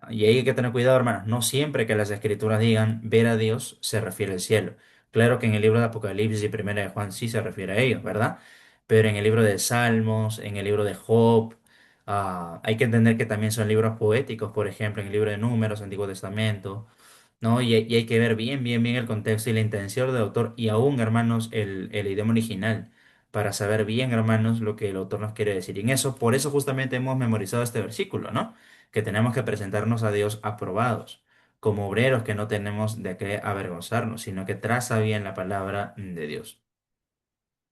[SPEAKER 1] Y ahí hay que tener cuidado, hermanos. No siempre que las escrituras digan ver a Dios se refiere al cielo. Claro que en el libro de Apocalipsis y Primera de Juan sí se refiere a ellos, ¿verdad? Pero en el libro de Salmos, en el libro de Job, hay que entender que también son libros poéticos, por ejemplo, en el libro de Números, Antiguo Testamento, ¿no? Y hay que ver bien el contexto y la intención del autor y aún, hermanos, el idioma original. para saber bien, hermanos, lo que el autor nos quiere decir. Y en eso, por eso justamente hemos memorizado este versículo, ¿no? Que tenemos que presentarnos a Dios aprobados, como obreros que no tenemos de qué avergonzarnos, sino que traza bien la palabra de Dios.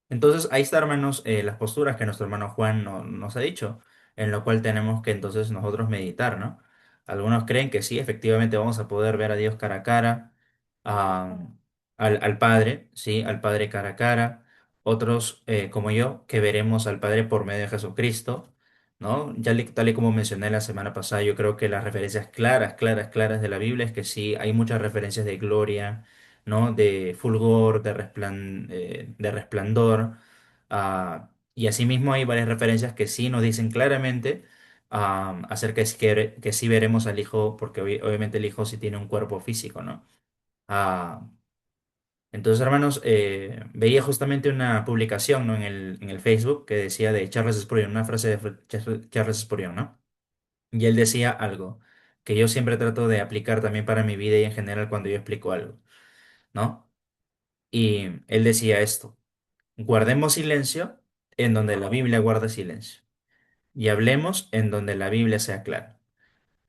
[SPEAKER 1] Entonces, ahí está, hermanos, las posturas que nuestro hermano Juan nos ha dicho, en lo cual tenemos que entonces nosotros meditar, ¿no? Algunos creen que sí, efectivamente vamos a poder ver a Dios cara a cara, a- al Padre, sí, al Padre cara a cara. Otros, como yo, que veremos al Padre por medio de Jesucristo, ¿no? Tal y como mencioné la semana pasada, yo creo que las referencias claras, claras, claras de la Biblia es que sí, hay muchas referencias de gloria, ¿no? De fulgor, de resplandor. Y asimismo hay varias referencias que sí nos dicen claramente acerca de que sí veremos al Hijo, porque obviamente el Hijo sí tiene un cuerpo físico, ¿no? Ah, entonces, hermanos, veía justamente una publicación, ¿no? en el Facebook que decía de Charles Spurgeon, una frase de Charles Spurgeon, ¿no? Y él decía algo que yo siempre trato de aplicar también para mi vida y en general cuando yo explico algo, ¿no? Y él decía esto: guardemos silencio en donde la Biblia guarda silencio y hablemos en donde la Biblia sea clara.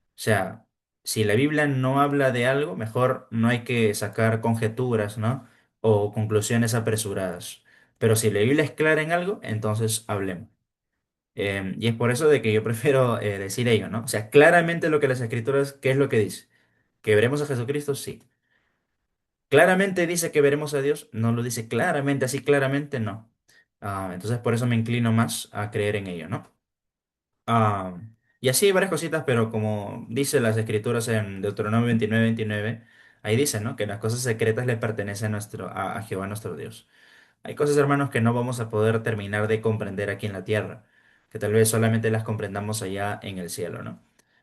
[SPEAKER 1] O sea, si la Biblia no habla de algo, mejor no hay que sacar conjeturas, ¿no? O conclusiones apresuradas. Pero si la Biblia es clara en algo, entonces hablemos. Y es por eso de que yo prefiero decir ello, ¿no? O sea, claramente lo que las Escrituras, ¿qué es lo que dice? ¿Que veremos a Jesucristo? Sí. ¿Claramente dice que veremos a Dios? No lo dice claramente, así claramente no. Entonces por eso me inclino más a creer en ello, ¿no? Ah, y así hay varias cositas, pero como dice las escrituras en Deuteronomio 29:29, ahí dice, ¿no? Que las cosas secretas le pertenecen a Jehová nuestro Dios. Hay cosas, hermanos, que no vamos a poder terminar de comprender aquí en la tierra, que tal vez solamente las comprendamos allá en el cielo, ¿no?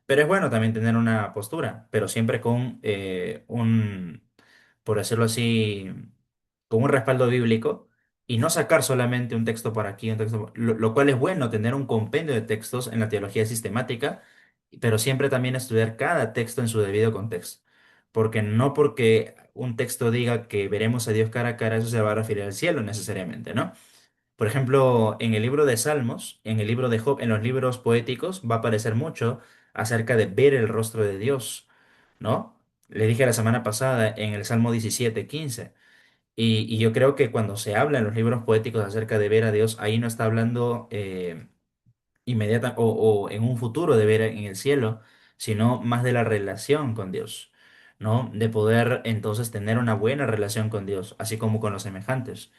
[SPEAKER 1] Pero es bueno también tener una postura, pero siempre con por decirlo así, con un respaldo bíblico y no sacar solamente un texto por aquí, un texto, lo cual es bueno tener un compendio de textos en la teología sistemática, pero siempre también estudiar cada texto en su debido contexto. Porque no porque un texto diga que veremos a Dios cara a cara, eso se va a referir al cielo necesariamente, ¿no? Por ejemplo, en el libro de Salmos, en el libro de Job, en los libros poéticos, va a aparecer mucho acerca de ver el rostro de Dios, ¿no? Le dije la semana pasada en el Salmo 17:15. Y yo creo que cuando se habla en los libros poéticos acerca de ver a Dios, ahí no está hablando inmediata o en un futuro de ver en el cielo, sino más de la relación con Dios, ¿no? De poder entonces tener una buena relación con Dios, así como con los semejantes.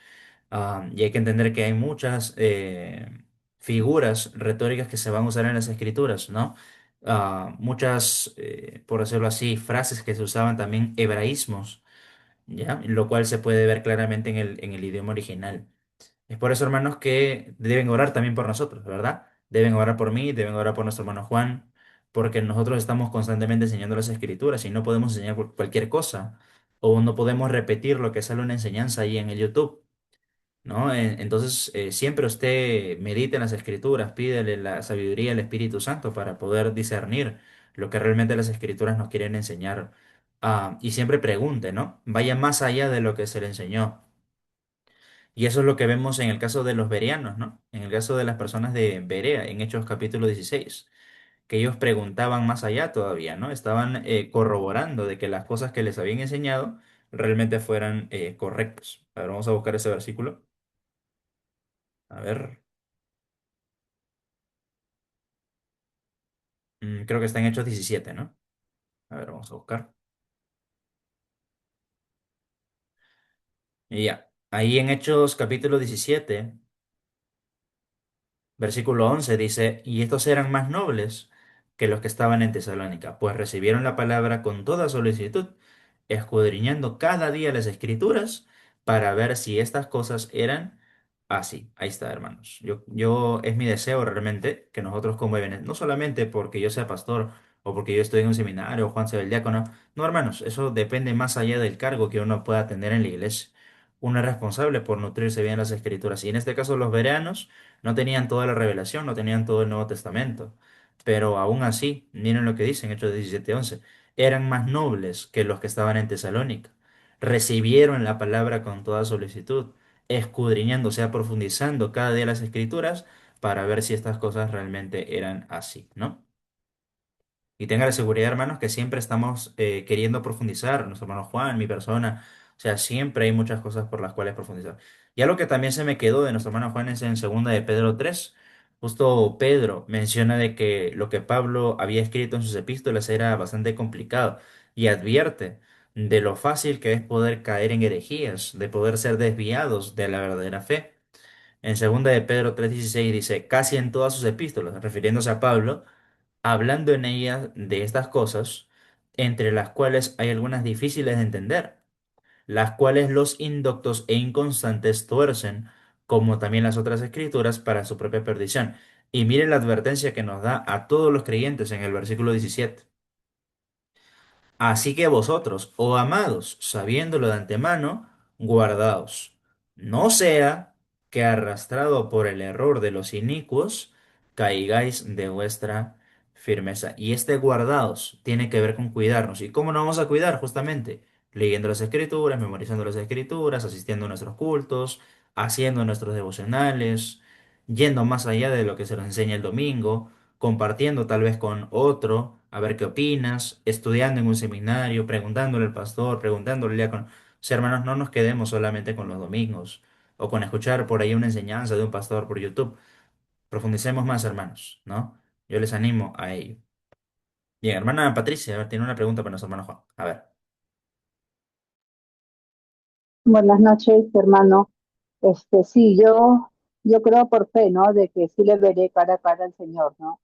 [SPEAKER 1] Y hay que entender que hay muchas figuras retóricas que se van a usar en las escrituras, ¿no? Muchas, por decirlo así, frases que se usaban también, hebraísmos, ¿ya? Lo cual se puede ver claramente en el idioma original. Es por eso, hermanos, que deben orar también por nosotros, ¿verdad? Deben orar por mí, deben orar por nuestro hermano Juan, porque nosotros estamos constantemente enseñando las escrituras y no podemos enseñar cualquier cosa, o no podemos repetir lo que sale una enseñanza ahí en el YouTube, ¿no? Entonces, siempre usted medite en las escrituras, pídele la sabiduría al Espíritu Santo para poder discernir lo que realmente las escrituras nos quieren enseñar. Y siempre pregunte, ¿no? Vaya más allá de lo que se le enseñó. Y eso es lo que vemos en el caso de los bereanos, ¿no? En el caso de las personas de Berea, en Hechos capítulo 16, que ellos preguntaban más allá todavía, ¿no? Estaban corroborando de que las cosas que les habían enseñado realmente fueran correctas. A ver, vamos a buscar ese versículo. A ver. Creo que está en Hechos 17, ¿no? A ver, vamos a buscar. Y ya, ahí en Hechos capítulo 17, versículo 11 dice, y estos eran más nobles que los que estaban en Tesalónica, pues recibieron la palabra con toda solicitud, escudriñando cada día las escrituras para ver si estas cosas eran así. Ahí está, hermanos. Es mi deseo realmente que nosotros como jóvenes, no solamente porque yo sea pastor o porque yo estoy en un seminario o Juan sea el diácono, no, hermanos, eso depende más allá del cargo que uno pueda tener en la iglesia. Uno es responsable por nutrirse bien las escrituras. Y en este caso los bereanos no tenían toda la revelación, no tenían todo el Nuevo Testamento. Pero aún así, miren lo que dicen, Hechos 17:11, eran más nobles que los que estaban en Tesalónica. Recibieron la palabra con toda solicitud, escudriñando, o sea, profundizando cada día las escrituras para ver si estas cosas realmente eran así, ¿no? Y tenga la seguridad, hermanos, que siempre estamos queriendo profundizar, nuestro hermano Juan, mi persona, o sea, siempre hay muchas cosas por las cuales profundizar. Y algo que también se me quedó de nuestro hermano Juan es en segunda de Pedro 3. Justo Pedro menciona de que lo que Pablo había escrito en sus epístolas era bastante complicado y advierte de lo fácil que es poder caer en herejías, de poder ser desviados de la verdadera fe. En segunda de Pedro 3:16 dice, casi en todas sus epístolas, refiriéndose a Pablo, hablando en ellas de estas cosas, entre las cuales hay algunas difíciles de entender, las cuales los indoctos e inconstantes tuercen, como también las otras escrituras, para su propia perdición. Y miren la advertencia que nos da a todos los creyentes en el versículo 17. Así que vosotros, oh amados, sabiéndolo de antemano, guardaos. No sea que arrastrado por el error de los inicuos, caigáis de vuestra firmeza. Y este guardaos tiene que ver con cuidarnos. ¿Y cómo nos vamos a cuidar? Justamente leyendo las escrituras, memorizando las escrituras, asistiendo a nuestros cultos, haciendo nuestros devocionales, yendo más allá de lo que se nos enseña el domingo, compartiendo tal vez con otro, a ver qué opinas, estudiando en un seminario, preguntándole al pastor, preguntándole al diácono. O sea, hermanos, no nos quedemos solamente con los domingos o con escuchar por ahí una enseñanza de un pastor por YouTube. Profundicemos más, hermanos, ¿no? Yo les animo a ello. Bien, hermana Patricia, a ver, tiene una pregunta para nuestro hermano Juan. A ver.
[SPEAKER 4] Buenas noches, hermano. Sí, yo creo por fe, ¿no? De que sí le veré cara a cara al Señor, ¿no?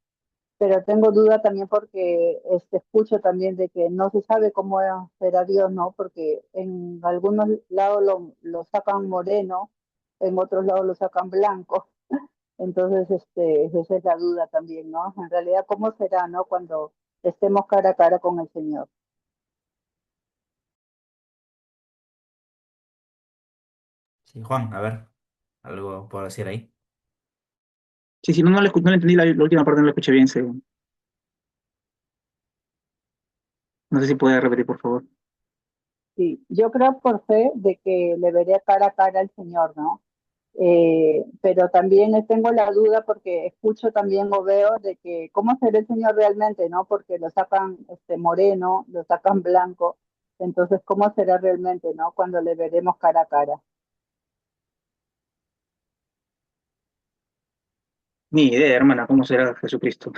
[SPEAKER 4] Pero tengo duda también porque escucho también de que no se sabe cómo será Dios, ¿no? Porque en algunos lados lo sacan moreno, en otros lados lo sacan blanco. Entonces, esa es la duda también, ¿no? En realidad, ¿cómo será, ¿no? Cuando estemos cara a cara con el Señor.
[SPEAKER 1] Sí, Juan, a ver, algo por decir ahí.
[SPEAKER 2] Sí, sí, no le entendí la última parte, no la escuché bien, no sé si puede repetir, por favor.
[SPEAKER 4] Sí, yo creo por fe de que le veré cara a cara al Señor, ¿no? Pero también tengo la duda porque escucho también o veo de que cómo será el Señor realmente, ¿no? Porque lo sacan moreno, lo sacan blanco, entonces cómo será realmente, ¿no? Cuando le veremos cara a cara.
[SPEAKER 2] Ni idea, hermana, cómo será Jesucristo.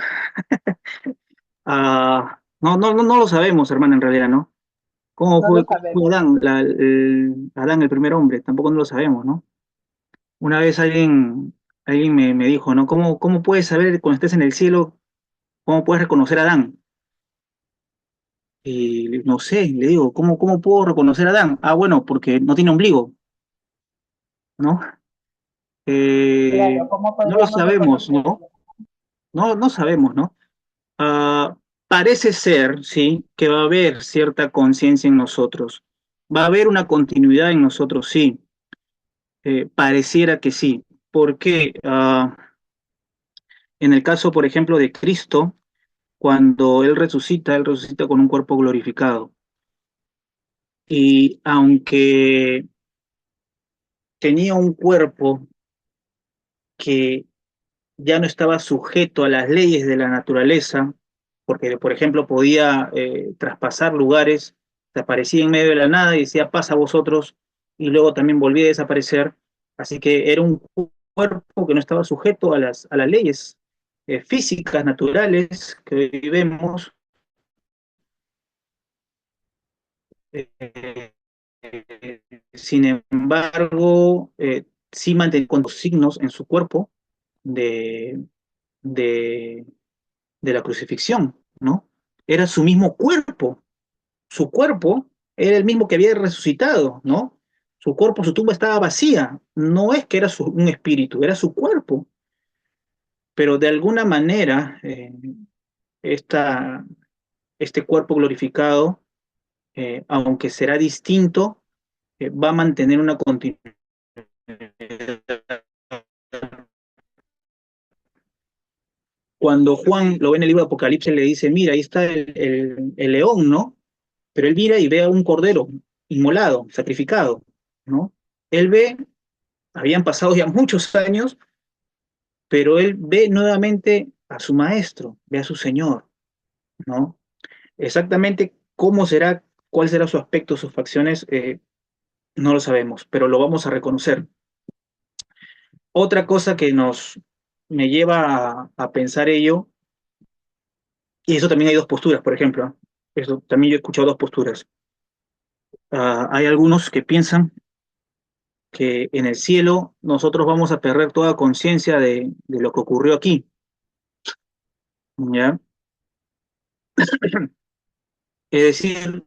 [SPEAKER 2] No lo sabemos, hermana, en realidad, ¿no?
[SPEAKER 4] No lo
[SPEAKER 2] Cómo fue
[SPEAKER 4] sabemos.
[SPEAKER 2] Adán, Adán, el primer hombre? Tampoco no lo sabemos, ¿no? Una vez alguien me dijo, ¿no? ¿Cómo puedes saber cuando estés en el cielo, cómo puedes reconocer a Adán? Y no sé, le digo, ¿cómo puedo reconocer a Adán? Ah, bueno, porque no tiene ombligo, ¿no?
[SPEAKER 4] Claro, ¿cómo
[SPEAKER 2] No lo
[SPEAKER 4] podríamos
[SPEAKER 2] sabemos, ¿no?
[SPEAKER 4] reconocerlo?
[SPEAKER 2] No sabemos, ¿no? Ah, parece ser, sí, que va a haber cierta conciencia en nosotros. Va a haber una continuidad en nosotros, sí. Pareciera que sí. Porque en el caso, por ejemplo, de Cristo, cuando Él resucita con un cuerpo glorificado. Y aunque tenía un cuerpo que ya no estaba sujeto a las leyes de la naturaleza, porque, por ejemplo, podía traspasar lugares, desaparecía en medio de la nada y decía, pasa a vosotros, y luego también volvía a desaparecer. Así que era un cuerpo que no estaba sujeto a a las leyes físicas, naturales que hoy vemos. Eh, Sin embargo, sí mantenía con los signos en su cuerpo de, de, de la crucifixión, ¿no? Era su cuerpo era el mismo que había resucitado, ¿no? Su cuerpo, su tumba estaba vacía, no es que era un espíritu, era su cuerpo, pero de alguna manera esta, este cuerpo glorificado, aunque será distinto, va a mantener una continuidad. Cuando Juan lo ve en el libro de Apocalipsis, le dice, mira, ahí está el león, ¿no? Pero él mira y ve a un cordero inmolado, sacrificado, ¿no? Él ve Habían pasado ya muchos años, pero él ve nuevamente a su maestro, ve a su Señor, ¿no? Exactamente cómo será, cuál será su aspecto, sus facciones, no lo sabemos, pero lo vamos a reconocer. Otra cosa que me lleva a pensar ello, y eso también hay dos posturas, por ejemplo, ¿eh? Eso también yo he escuchado dos posturas. Hay algunos que piensan que en el cielo nosotros vamos a perder toda conciencia de lo que ocurrió aquí, ¿ya? Es decir,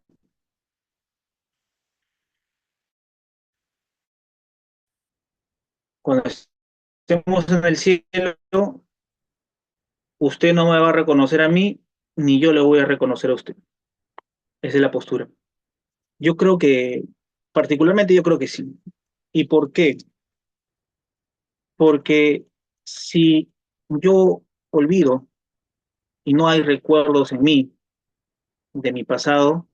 [SPEAKER 2] cuando estemos en el cielo, usted no me va a reconocer a mí, ni yo le voy a reconocer a usted. Esa es la postura. Yo creo que, particularmente yo creo que sí. ¿Y por qué? Porque si yo olvido y no hay recuerdos en mí de mi pasado,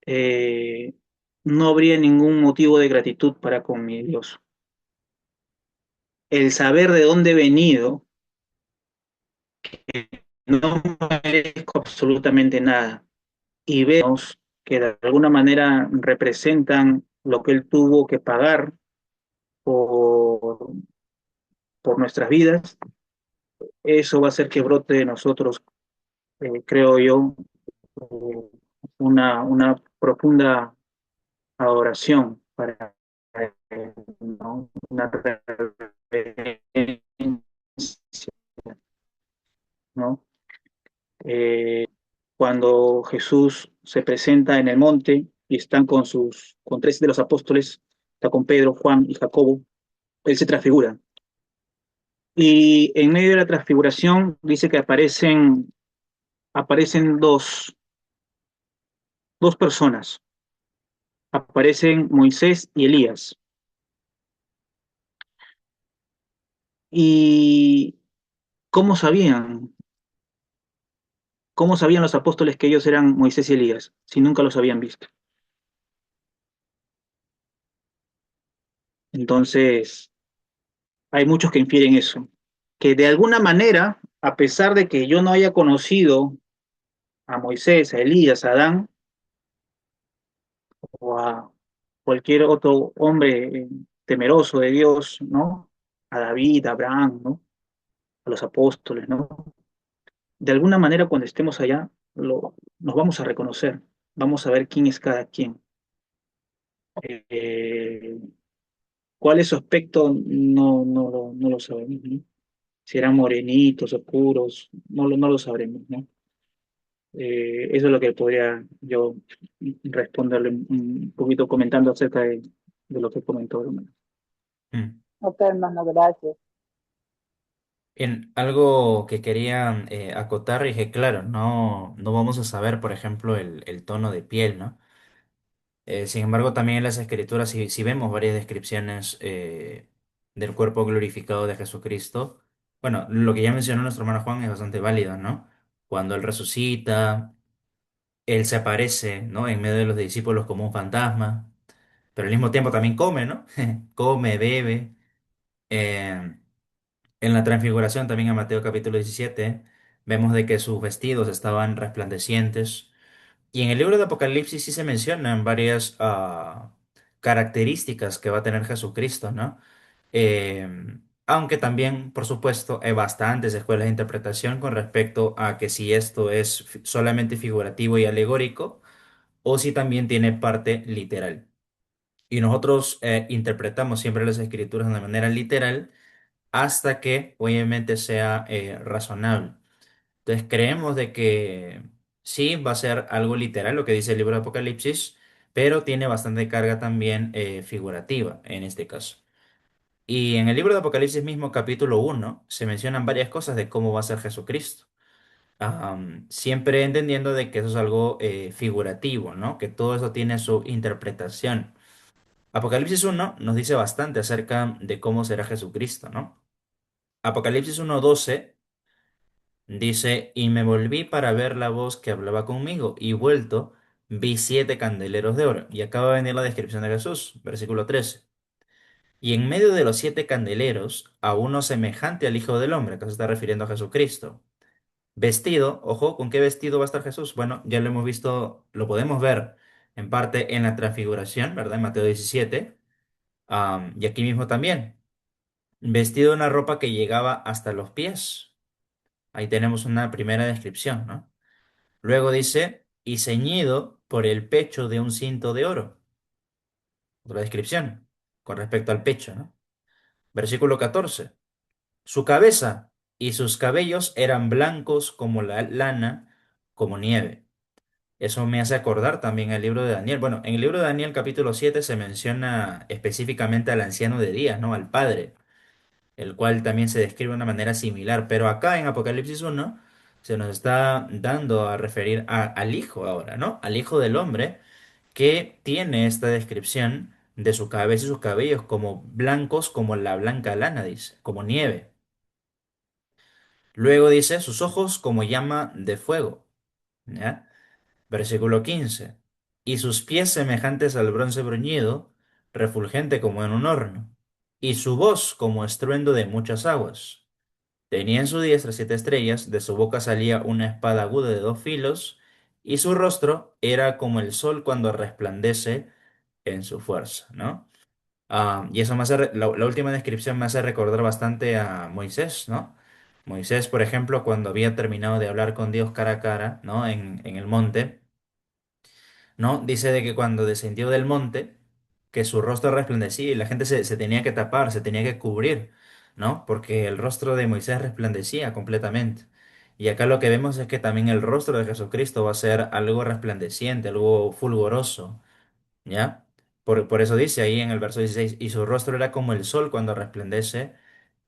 [SPEAKER 2] eh, no habría ningún motivo de gratitud para con mi Dios. El saber de dónde he venido, no merezco absolutamente nada. Y vemos que de alguna manera representan lo que Él tuvo que pagar por, por nuestras vidas, eso va a hacer que brote de nosotros, creo yo, eh, una profunda adoración para ¿no? Una reverencia, ¿no? Eh, Cuando Jesús se presenta en el monte y están con tres de los apóstoles, está con Pedro, Juan y Jacobo, él se transfigura. Y en medio de la transfiguración dice que aparecen dos personas, aparecen Moisés y Elías. ¿Y cómo sabían? ¿Cómo sabían los apóstoles que ellos eran Moisés y Elías si nunca los habían visto? Entonces, hay muchos que infieren eso, que de alguna manera, a pesar de que yo no haya conocido a Moisés, a Elías, a Adán o a cualquier otro hombre temeroso de Dios, ¿no? A David, a Abraham, ¿no? A los apóstoles, ¿no? De alguna manera cuando estemos allá, nos vamos a reconocer, vamos a ver quién es cada quien. Eh, ¿Cuál es su aspecto? No lo sabemos, ¿no? Si eran morenitos, oscuros, no lo sabremos, ¿no? Eso es lo que podría yo responderle un poquito comentando acerca de lo que comentó, hermano.
[SPEAKER 1] Mm.
[SPEAKER 4] Ok, hermano, gracias.
[SPEAKER 1] En algo que quería acotar, dije, claro, no vamos a saber, por ejemplo, el tono de piel, ¿no? Sin embargo, también en las escrituras, si vemos varias descripciones del cuerpo glorificado de Jesucristo, bueno, lo que ya mencionó nuestro hermano Juan es bastante válido, ¿no? Cuando Él resucita, Él se aparece, ¿no? En medio de los discípulos como un fantasma, pero al mismo tiempo también come, ¿no? Come, bebe. Eh, en la transfiguración, también en Mateo capítulo 17 vemos de que sus vestidos estaban resplandecientes. Y en el libro de Apocalipsis sí se mencionan varias características que va a tener Jesucristo, ¿no? Aunque también, por supuesto, hay bastantes escuelas de interpretación con respecto a que si esto es solamente figurativo y alegórico o si también tiene parte literal. Y nosotros interpretamos siempre las escrituras de una manera literal hasta que obviamente sea razonable. Entonces creemos de que sí va a ser algo literal lo que dice el libro de Apocalipsis, pero tiene bastante carga también figurativa en este caso. Y en el libro de Apocalipsis mismo, capítulo 1 se mencionan varias cosas de cómo va a ser Jesucristo. Siempre entendiendo de que eso es algo figurativo, ¿no? Que todo eso tiene su interpretación. Apocalipsis 1 nos dice bastante acerca de cómo será Jesucristo, ¿no? Apocalipsis 1:12 dice, y me volví para ver la voz que hablaba conmigo, y vuelto, vi 7 candeleros de oro. Y acaba de venir la descripción de Jesús, versículo 13. Y en medio de los 7 candeleros, a uno semejante al Hijo del Hombre, que se está refiriendo a Jesucristo. Vestido, ojo, ¿con qué vestido va a estar Jesús? Bueno, ya lo hemos visto, lo podemos ver en parte en la transfiguración, ¿verdad? En Mateo 17, y aquí mismo también. Vestido de una ropa que llegaba hasta los pies. Ahí tenemos una primera descripción, ¿no? Luego dice, y ceñido por el pecho de un cinto de oro. Otra descripción con respecto al pecho, ¿no? Versículo 14. Su cabeza y sus cabellos eran blancos como la lana, como nieve. Eso me hace acordar también al libro de Daniel. Bueno, en el libro de Daniel capítulo 7 se menciona específicamente al anciano de días, ¿no? Al padre, el cual también se describe de una manera similar, pero acá en Apocalipsis 1 se nos está dando a referir al Hijo ahora, ¿no? Al Hijo del Hombre que tiene esta descripción de su cabeza y sus cabellos como blancos como la blanca lana, dice, como nieve. Luego dice, sus ojos como llama de fuego, ¿ya? Versículo 15. Y sus pies semejantes al bronce bruñido, refulgente como en un horno, y su voz como estruendo de muchas aguas. Tenía en su diestra 7 estrellas, de su boca salía una espada aguda de 2 filos, y su rostro era como el sol cuando resplandece en su fuerza, ¿no? Y eso me hace, la última descripción me hace recordar bastante a Moisés, ¿no? Moisés, por ejemplo, cuando había terminado de hablar con Dios cara a cara, ¿no? En el monte, ¿no? Dice de que cuando descendió del monte, que su rostro resplandecía y la gente se tenía que tapar, se tenía que cubrir, ¿no? Porque el rostro de Moisés resplandecía completamente. Y acá lo que vemos es que también el rostro de Jesucristo va a ser algo resplandeciente, algo fulgoroso, ¿ya? Por eso dice ahí en el verso 16, y su rostro era como el sol cuando resplandece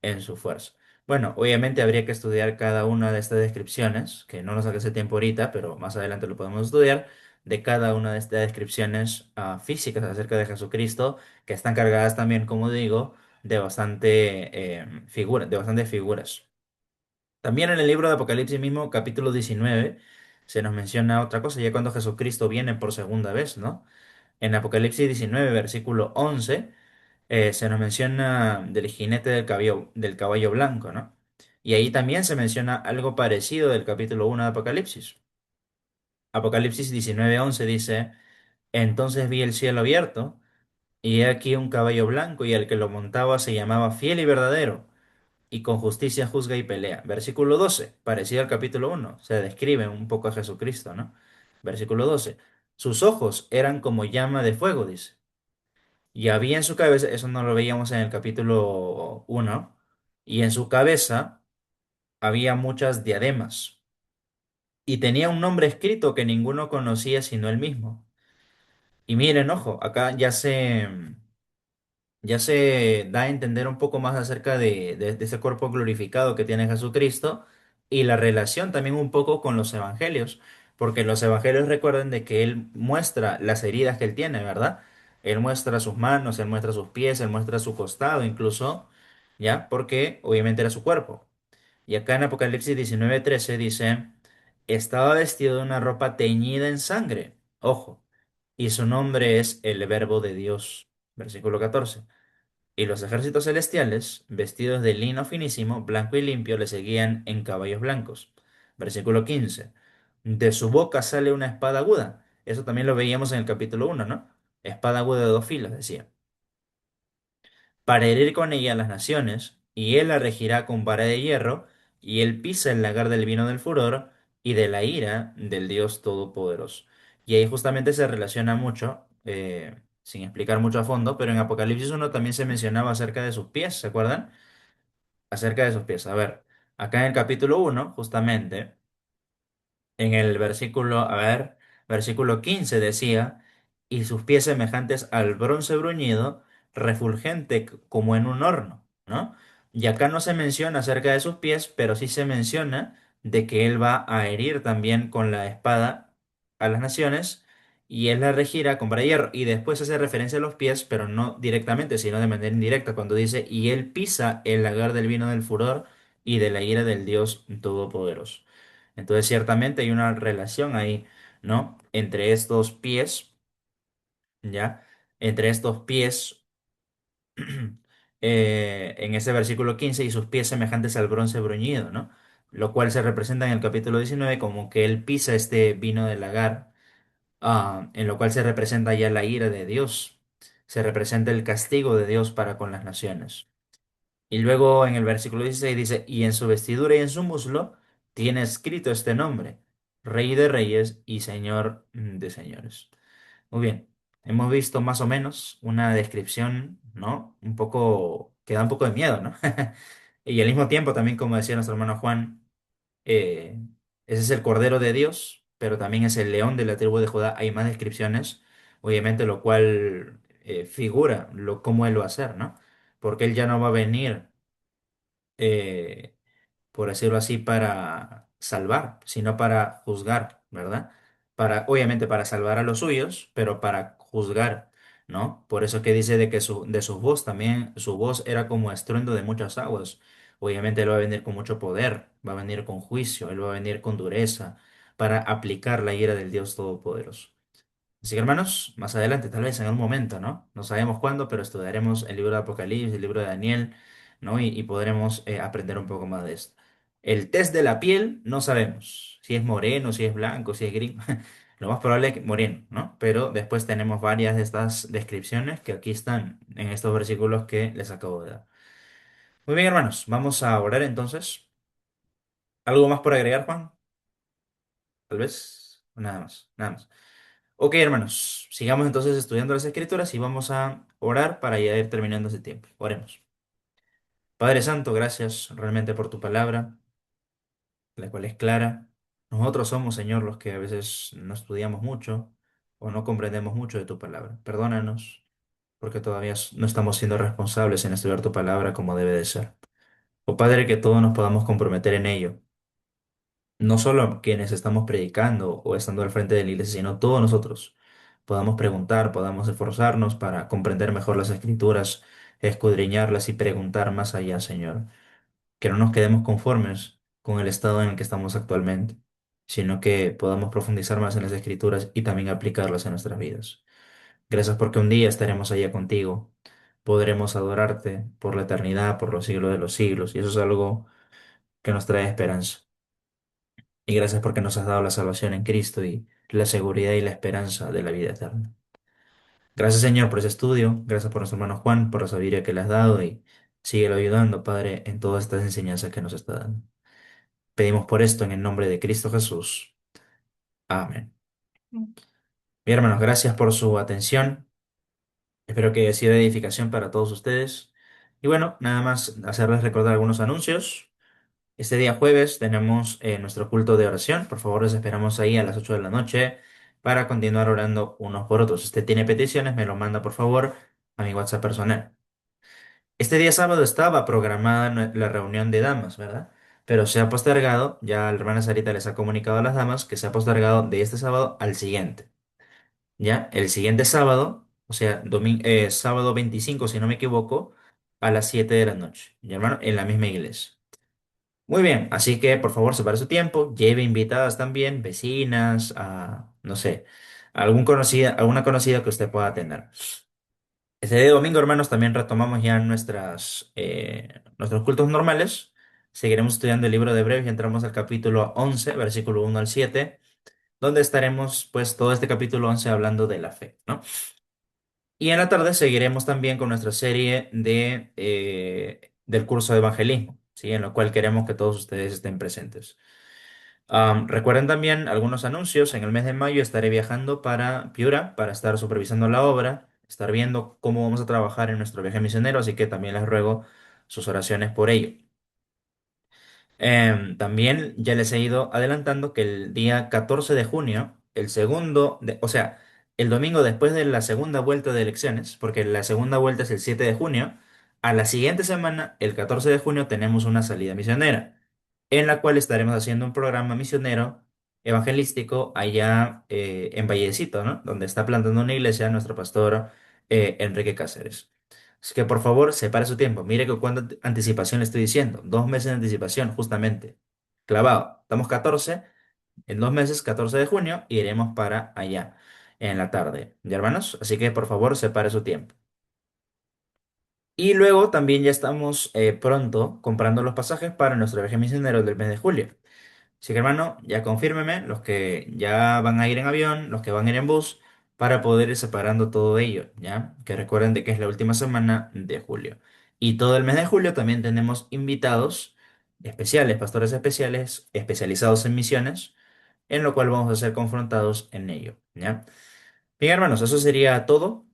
[SPEAKER 1] en su fuerza. Bueno, obviamente habría que estudiar cada una de estas descripciones, que no nos hace tiempo ahorita, pero más adelante lo podemos estudiar, de cada una de estas descripciones físicas acerca de Jesucristo, que están cargadas también, como digo, de bastantes figuras. También en el libro de Apocalipsis mismo, capítulo 19, se nos menciona otra cosa, ya cuando Jesucristo viene por segunda vez, ¿no? En Apocalipsis 19, versículo 11, se nos menciona del jinete del caballo blanco, ¿no? Y ahí también se menciona algo parecido del capítulo 1 de Apocalipsis. Apocalipsis 19, 11 dice, entonces vi el cielo abierto, y he aquí un caballo blanco, y el que lo montaba se llamaba Fiel y Verdadero, y con justicia juzga y pelea. Versículo 12, parecido al capítulo 1, se describe un poco a Jesucristo, ¿no? Versículo 12, sus ojos eran como llama de fuego, dice. Y había en su cabeza, eso no lo veíamos en el capítulo 1, y en su cabeza había muchas diademas. Y tenía un nombre escrito que ninguno conocía sino él mismo. Y miren, ojo, acá ya se da a entender un poco más acerca de ese cuerpo glorificado que tiene Jesucristo y la relación también un poco con los evangelios, porque los evangelios recuerden de que Él muestra las heridas que Él tiene, ¿verdad? Él muestra sus manos, Él muestra sus pies, Él muestra su costado incluso, ¿ya? Porque obviamente era su cuerpo. Y acá en Apocalipsis 19:13 dice, estaba vestido de una ropa teñida en sangre, ojo, y su nombre es el Verbo de Dios. Versículo 14. Y los ejércitos celestiales, vestidos de lino finísimo, blanco y limpio, le seguían en caballos blancos. Versículo 15. De su boca sale una espada aguda. Eso también lo veíamos en el capítulo 1, ¿no? Espada aguda de 2 filos, decía para herir con ella a las naciones, y él la regirá con vara de hierro, y él pisa el lagar del vino del furor y de la ira del Dios Todopoderoso. Y ahí justamente se relaciona mucho, sin explicar mucho a fondo, pero en Apocalipsis 1 también se mencionaba acerca de sus pies, ¿se acuerdan? Acerca de sus pies. A ver, acá en el capítulo 1, justamente. En el versículo, a ver, versículo 15 decía, y sus pies semejantes al bronce bruñido, refulgente como en un horno, ¿no? Y acá no se menciona acerca de sus pies, pero sí se menciona de que él va a herir también con la espada a las naciones, y él la regirá con vara de hierro. Y después hace referencia a los pies, pero no directamente, sino de manera indirecta, cuando dice, y él pisa el lagar del vino del furor y de la ira del Dios Todopoderoso. Entonces, ciertamente hay una relación ahí, ¿no? Entre estos pies, ¿ya? Entre estos pies en ese versículo 15, y sus pies semejantes al bronce bruñido, ¿no? Lo cual se representa en el capítulo 19 como que él pisa este vino del lagar, en lo cual se representa ya la ira de Dios, se representa el castigo de Dios para con las naciones. Y luego en el versículo 16 dice, y en su vestidura y en su muslo tiene escrito este nombre, Rey de Reyes y Señor de Señores. Muy bien, hemos visto más o menos una descripción, ¿no? Un poco, que da un poco de miedo, ¿no? Y al mismo tiempo también, como decía nuestro hermano Juan, eh, ese es el Cordero de Dios, pero también es el león de la tribu de Judá. Hay más descripciones, obviamente, lo cual figura cómo él lo va a hacer, ¿no? Porque él ya no va a venir, eh, por decirlo así, para salvar, sino para juzgar, ¿verdad? Obviamente para salvar a los suyos, pero para juzgar, ¿no? Por eso que dice de que de su voz también, su voz era como estruendo de muchas aguas. Obviamente él va a venir con mucho poder, va a venir con juicio, él va a venir con dureza para aplicar la ira del Dios Todopoderoso. Así que hermanos, más adelante, tal vez en algún momento, ¿no? No sabemos cuándo, pero estudiaremos el libro de Apocalipsis, el libro de Daniel, ¿no? Y podremos aprender un poco más de esto. El test de la piel, no sabemos si es moreno, si es blanco, si es gris. Lo más probable es que moreno, ¿no? Pero después tenemos varias de estas descripciones que aquí están en estos versículos que les acabo de dar. Muy bien, hermanos, vamos a orar entonces. ¿Algo más por agregar, Juan? Tal vez. Nada más, nada más. Ok, hermanos, sigamos entonces estudiando las escrituras y vamos a orar para ya ir terminando ese tiempo. Oremos. Padre Santo, gracias realmente por tu palabra, la cual es clara. Nosotros somos, Señor, los que a veces no estudiamos mucho o no comprendemos mucho de tu palabra. Perdónanos, porque todavía no estamos siendo responsables en estudiar tu palabra como debe de ser. Oh Padre, que todos nos podamos comprometer en ello. No solo quienes estamos predicando o estando al frente de la iglesia, sino todos nosotros podamos preguntar, podamos esforzarnos para comprender mejor las escrituras, escudriñarlas y preguntar más allá, Señor. Que no nos quedemos conformes con el estado en el que estamos actualmente, sino que podamos profundizar más en las escrituras y también aplicarlas en nuestras vidas. Gracias porque un día estaremos allá contigo, podremos adorarte por la eternidad, por los siglos de los siglos, y eso es algo que nos trae esperanza. Y gracias porque nos has dado la salvación en Cristo y la seguridad y la esperanza de la vida eterna. Gracias, Señor, por ese estudio. Gracias por nuestro hermano Juan, por la sabiduría que le has dado y síguelo ayudando, Padre, en todas estas enseñanzas que nos está dando. Pedimos por esto en el nombre de Cristo Jesús. Amén. Bien, hermanos, gracias por su atención. Espero que haya sido de edificación para todos ustedes. Y bueno, nada más hacerles recordar algunos anuncios. Este día jueves tenemos nuestro culto de oración. Por favor, les esperamos ahí a las 8 de la noche para continuar orando unos por otros. Si usted tiene peticiones, me lo manda por favor a mi WhatsApp personal. Este día sábado estaba programada la reunión de damas, ¿verdad? Pero se ha postergado, ya la hermana Sarita les ha comunicado a las damas que se ha postergado de este sábado al siguiente. ¿Ya? El siguiente sábado, o sea, sábado 25, si no me equivoco, a las 7 de la noche. ¿Ya, hermano? En la misma iglesia. Muy bien, así que por favor separe su tiempo, lleve invitadas también, vecinas, no sé, alguna conocida que usted pueda tener. Este día domingo, hermanos, también retomamos ya nuestros cultos normales. Seguiremos estudiando el libro de Hebreos y entramos al capítulo 11, versículo 1 al 7, donde estaremos, pues, todo este capítulo 11 hablando de la fe, ¿no? Y en la tarde seguiremos también con nuestra serie del curso de evangelismo, ¿sí? En lo cual queremos que todos ustedes estén presentes. Recuerden también algunos anuncios. En el mes de mayo estaré viajando para Piura para estar supervisando la obra, estar viendo cómo vamos a trabajar en nuestro viaje misionero, así que también les ruego sus oraciones por ello. También ya les he ido adelantando que el día 14 de junio, o sea, el domingo después de la segunda vuelta de elecciones, porque la segunda vuelta es el 7 de junio, a la siguiente semana, el 14 de junio, tenemos una salida misionera, en la cual estaremos haciendo un programa misionero evangelístico allá en Vallecito, ¿no? Donde está plantando una iglesia nuestro pastor Enrique Cáceres. Así que por favor, separe su tiempo. Mire que cuánta anticipación le estoy diciendo. 2 meses de anticipación, justamente. Clavado. Estamos 14. En 2 meses, 14 de junio, iremos para allá en la tarde. ¿Ya, hermanos? Así que por favor, separe su tiempo. Y luego también ya estamos pronto comprando los pasajes para nuestro viaje misionero del mes de julio. Así que hermano, ya confírmeme los que ya van a ir en avión, los que van a ir en bus, para poder ir separando todo ello, ¿ya? Que recuerden de que es la última semana de julio. Y todo el mes de julio también tenemos invitados especiales, pastores especiales, especializados en misiones, en lo cual vamos a ser confrontados en ello, ¿ya? Bien, hermanos, eso sería todo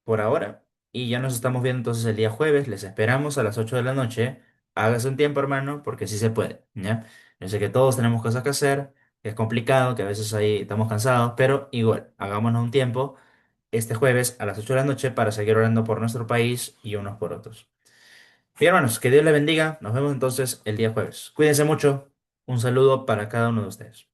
[SPEAKER 1] por ahora. Y ya nos estamos viendo entonces el día jueves. Les esperamos a las 8 de la noche. Hágase un tiempo, hermano, porque sí se puede, ¿ya? Yo sé que todos tenemos cosas que hacer, que es complicado, que a veces ahí estamos cansados, pero igual, hagámonos un tiempo este jueves a las 8 de la noche para seguir orando por nuestro país y unos por otros. Bien, hermanos, que Dios les bendiga. Nos vemos entonces el día jueves. Cuídense mucho. Un saludo para cada uno de ustedes.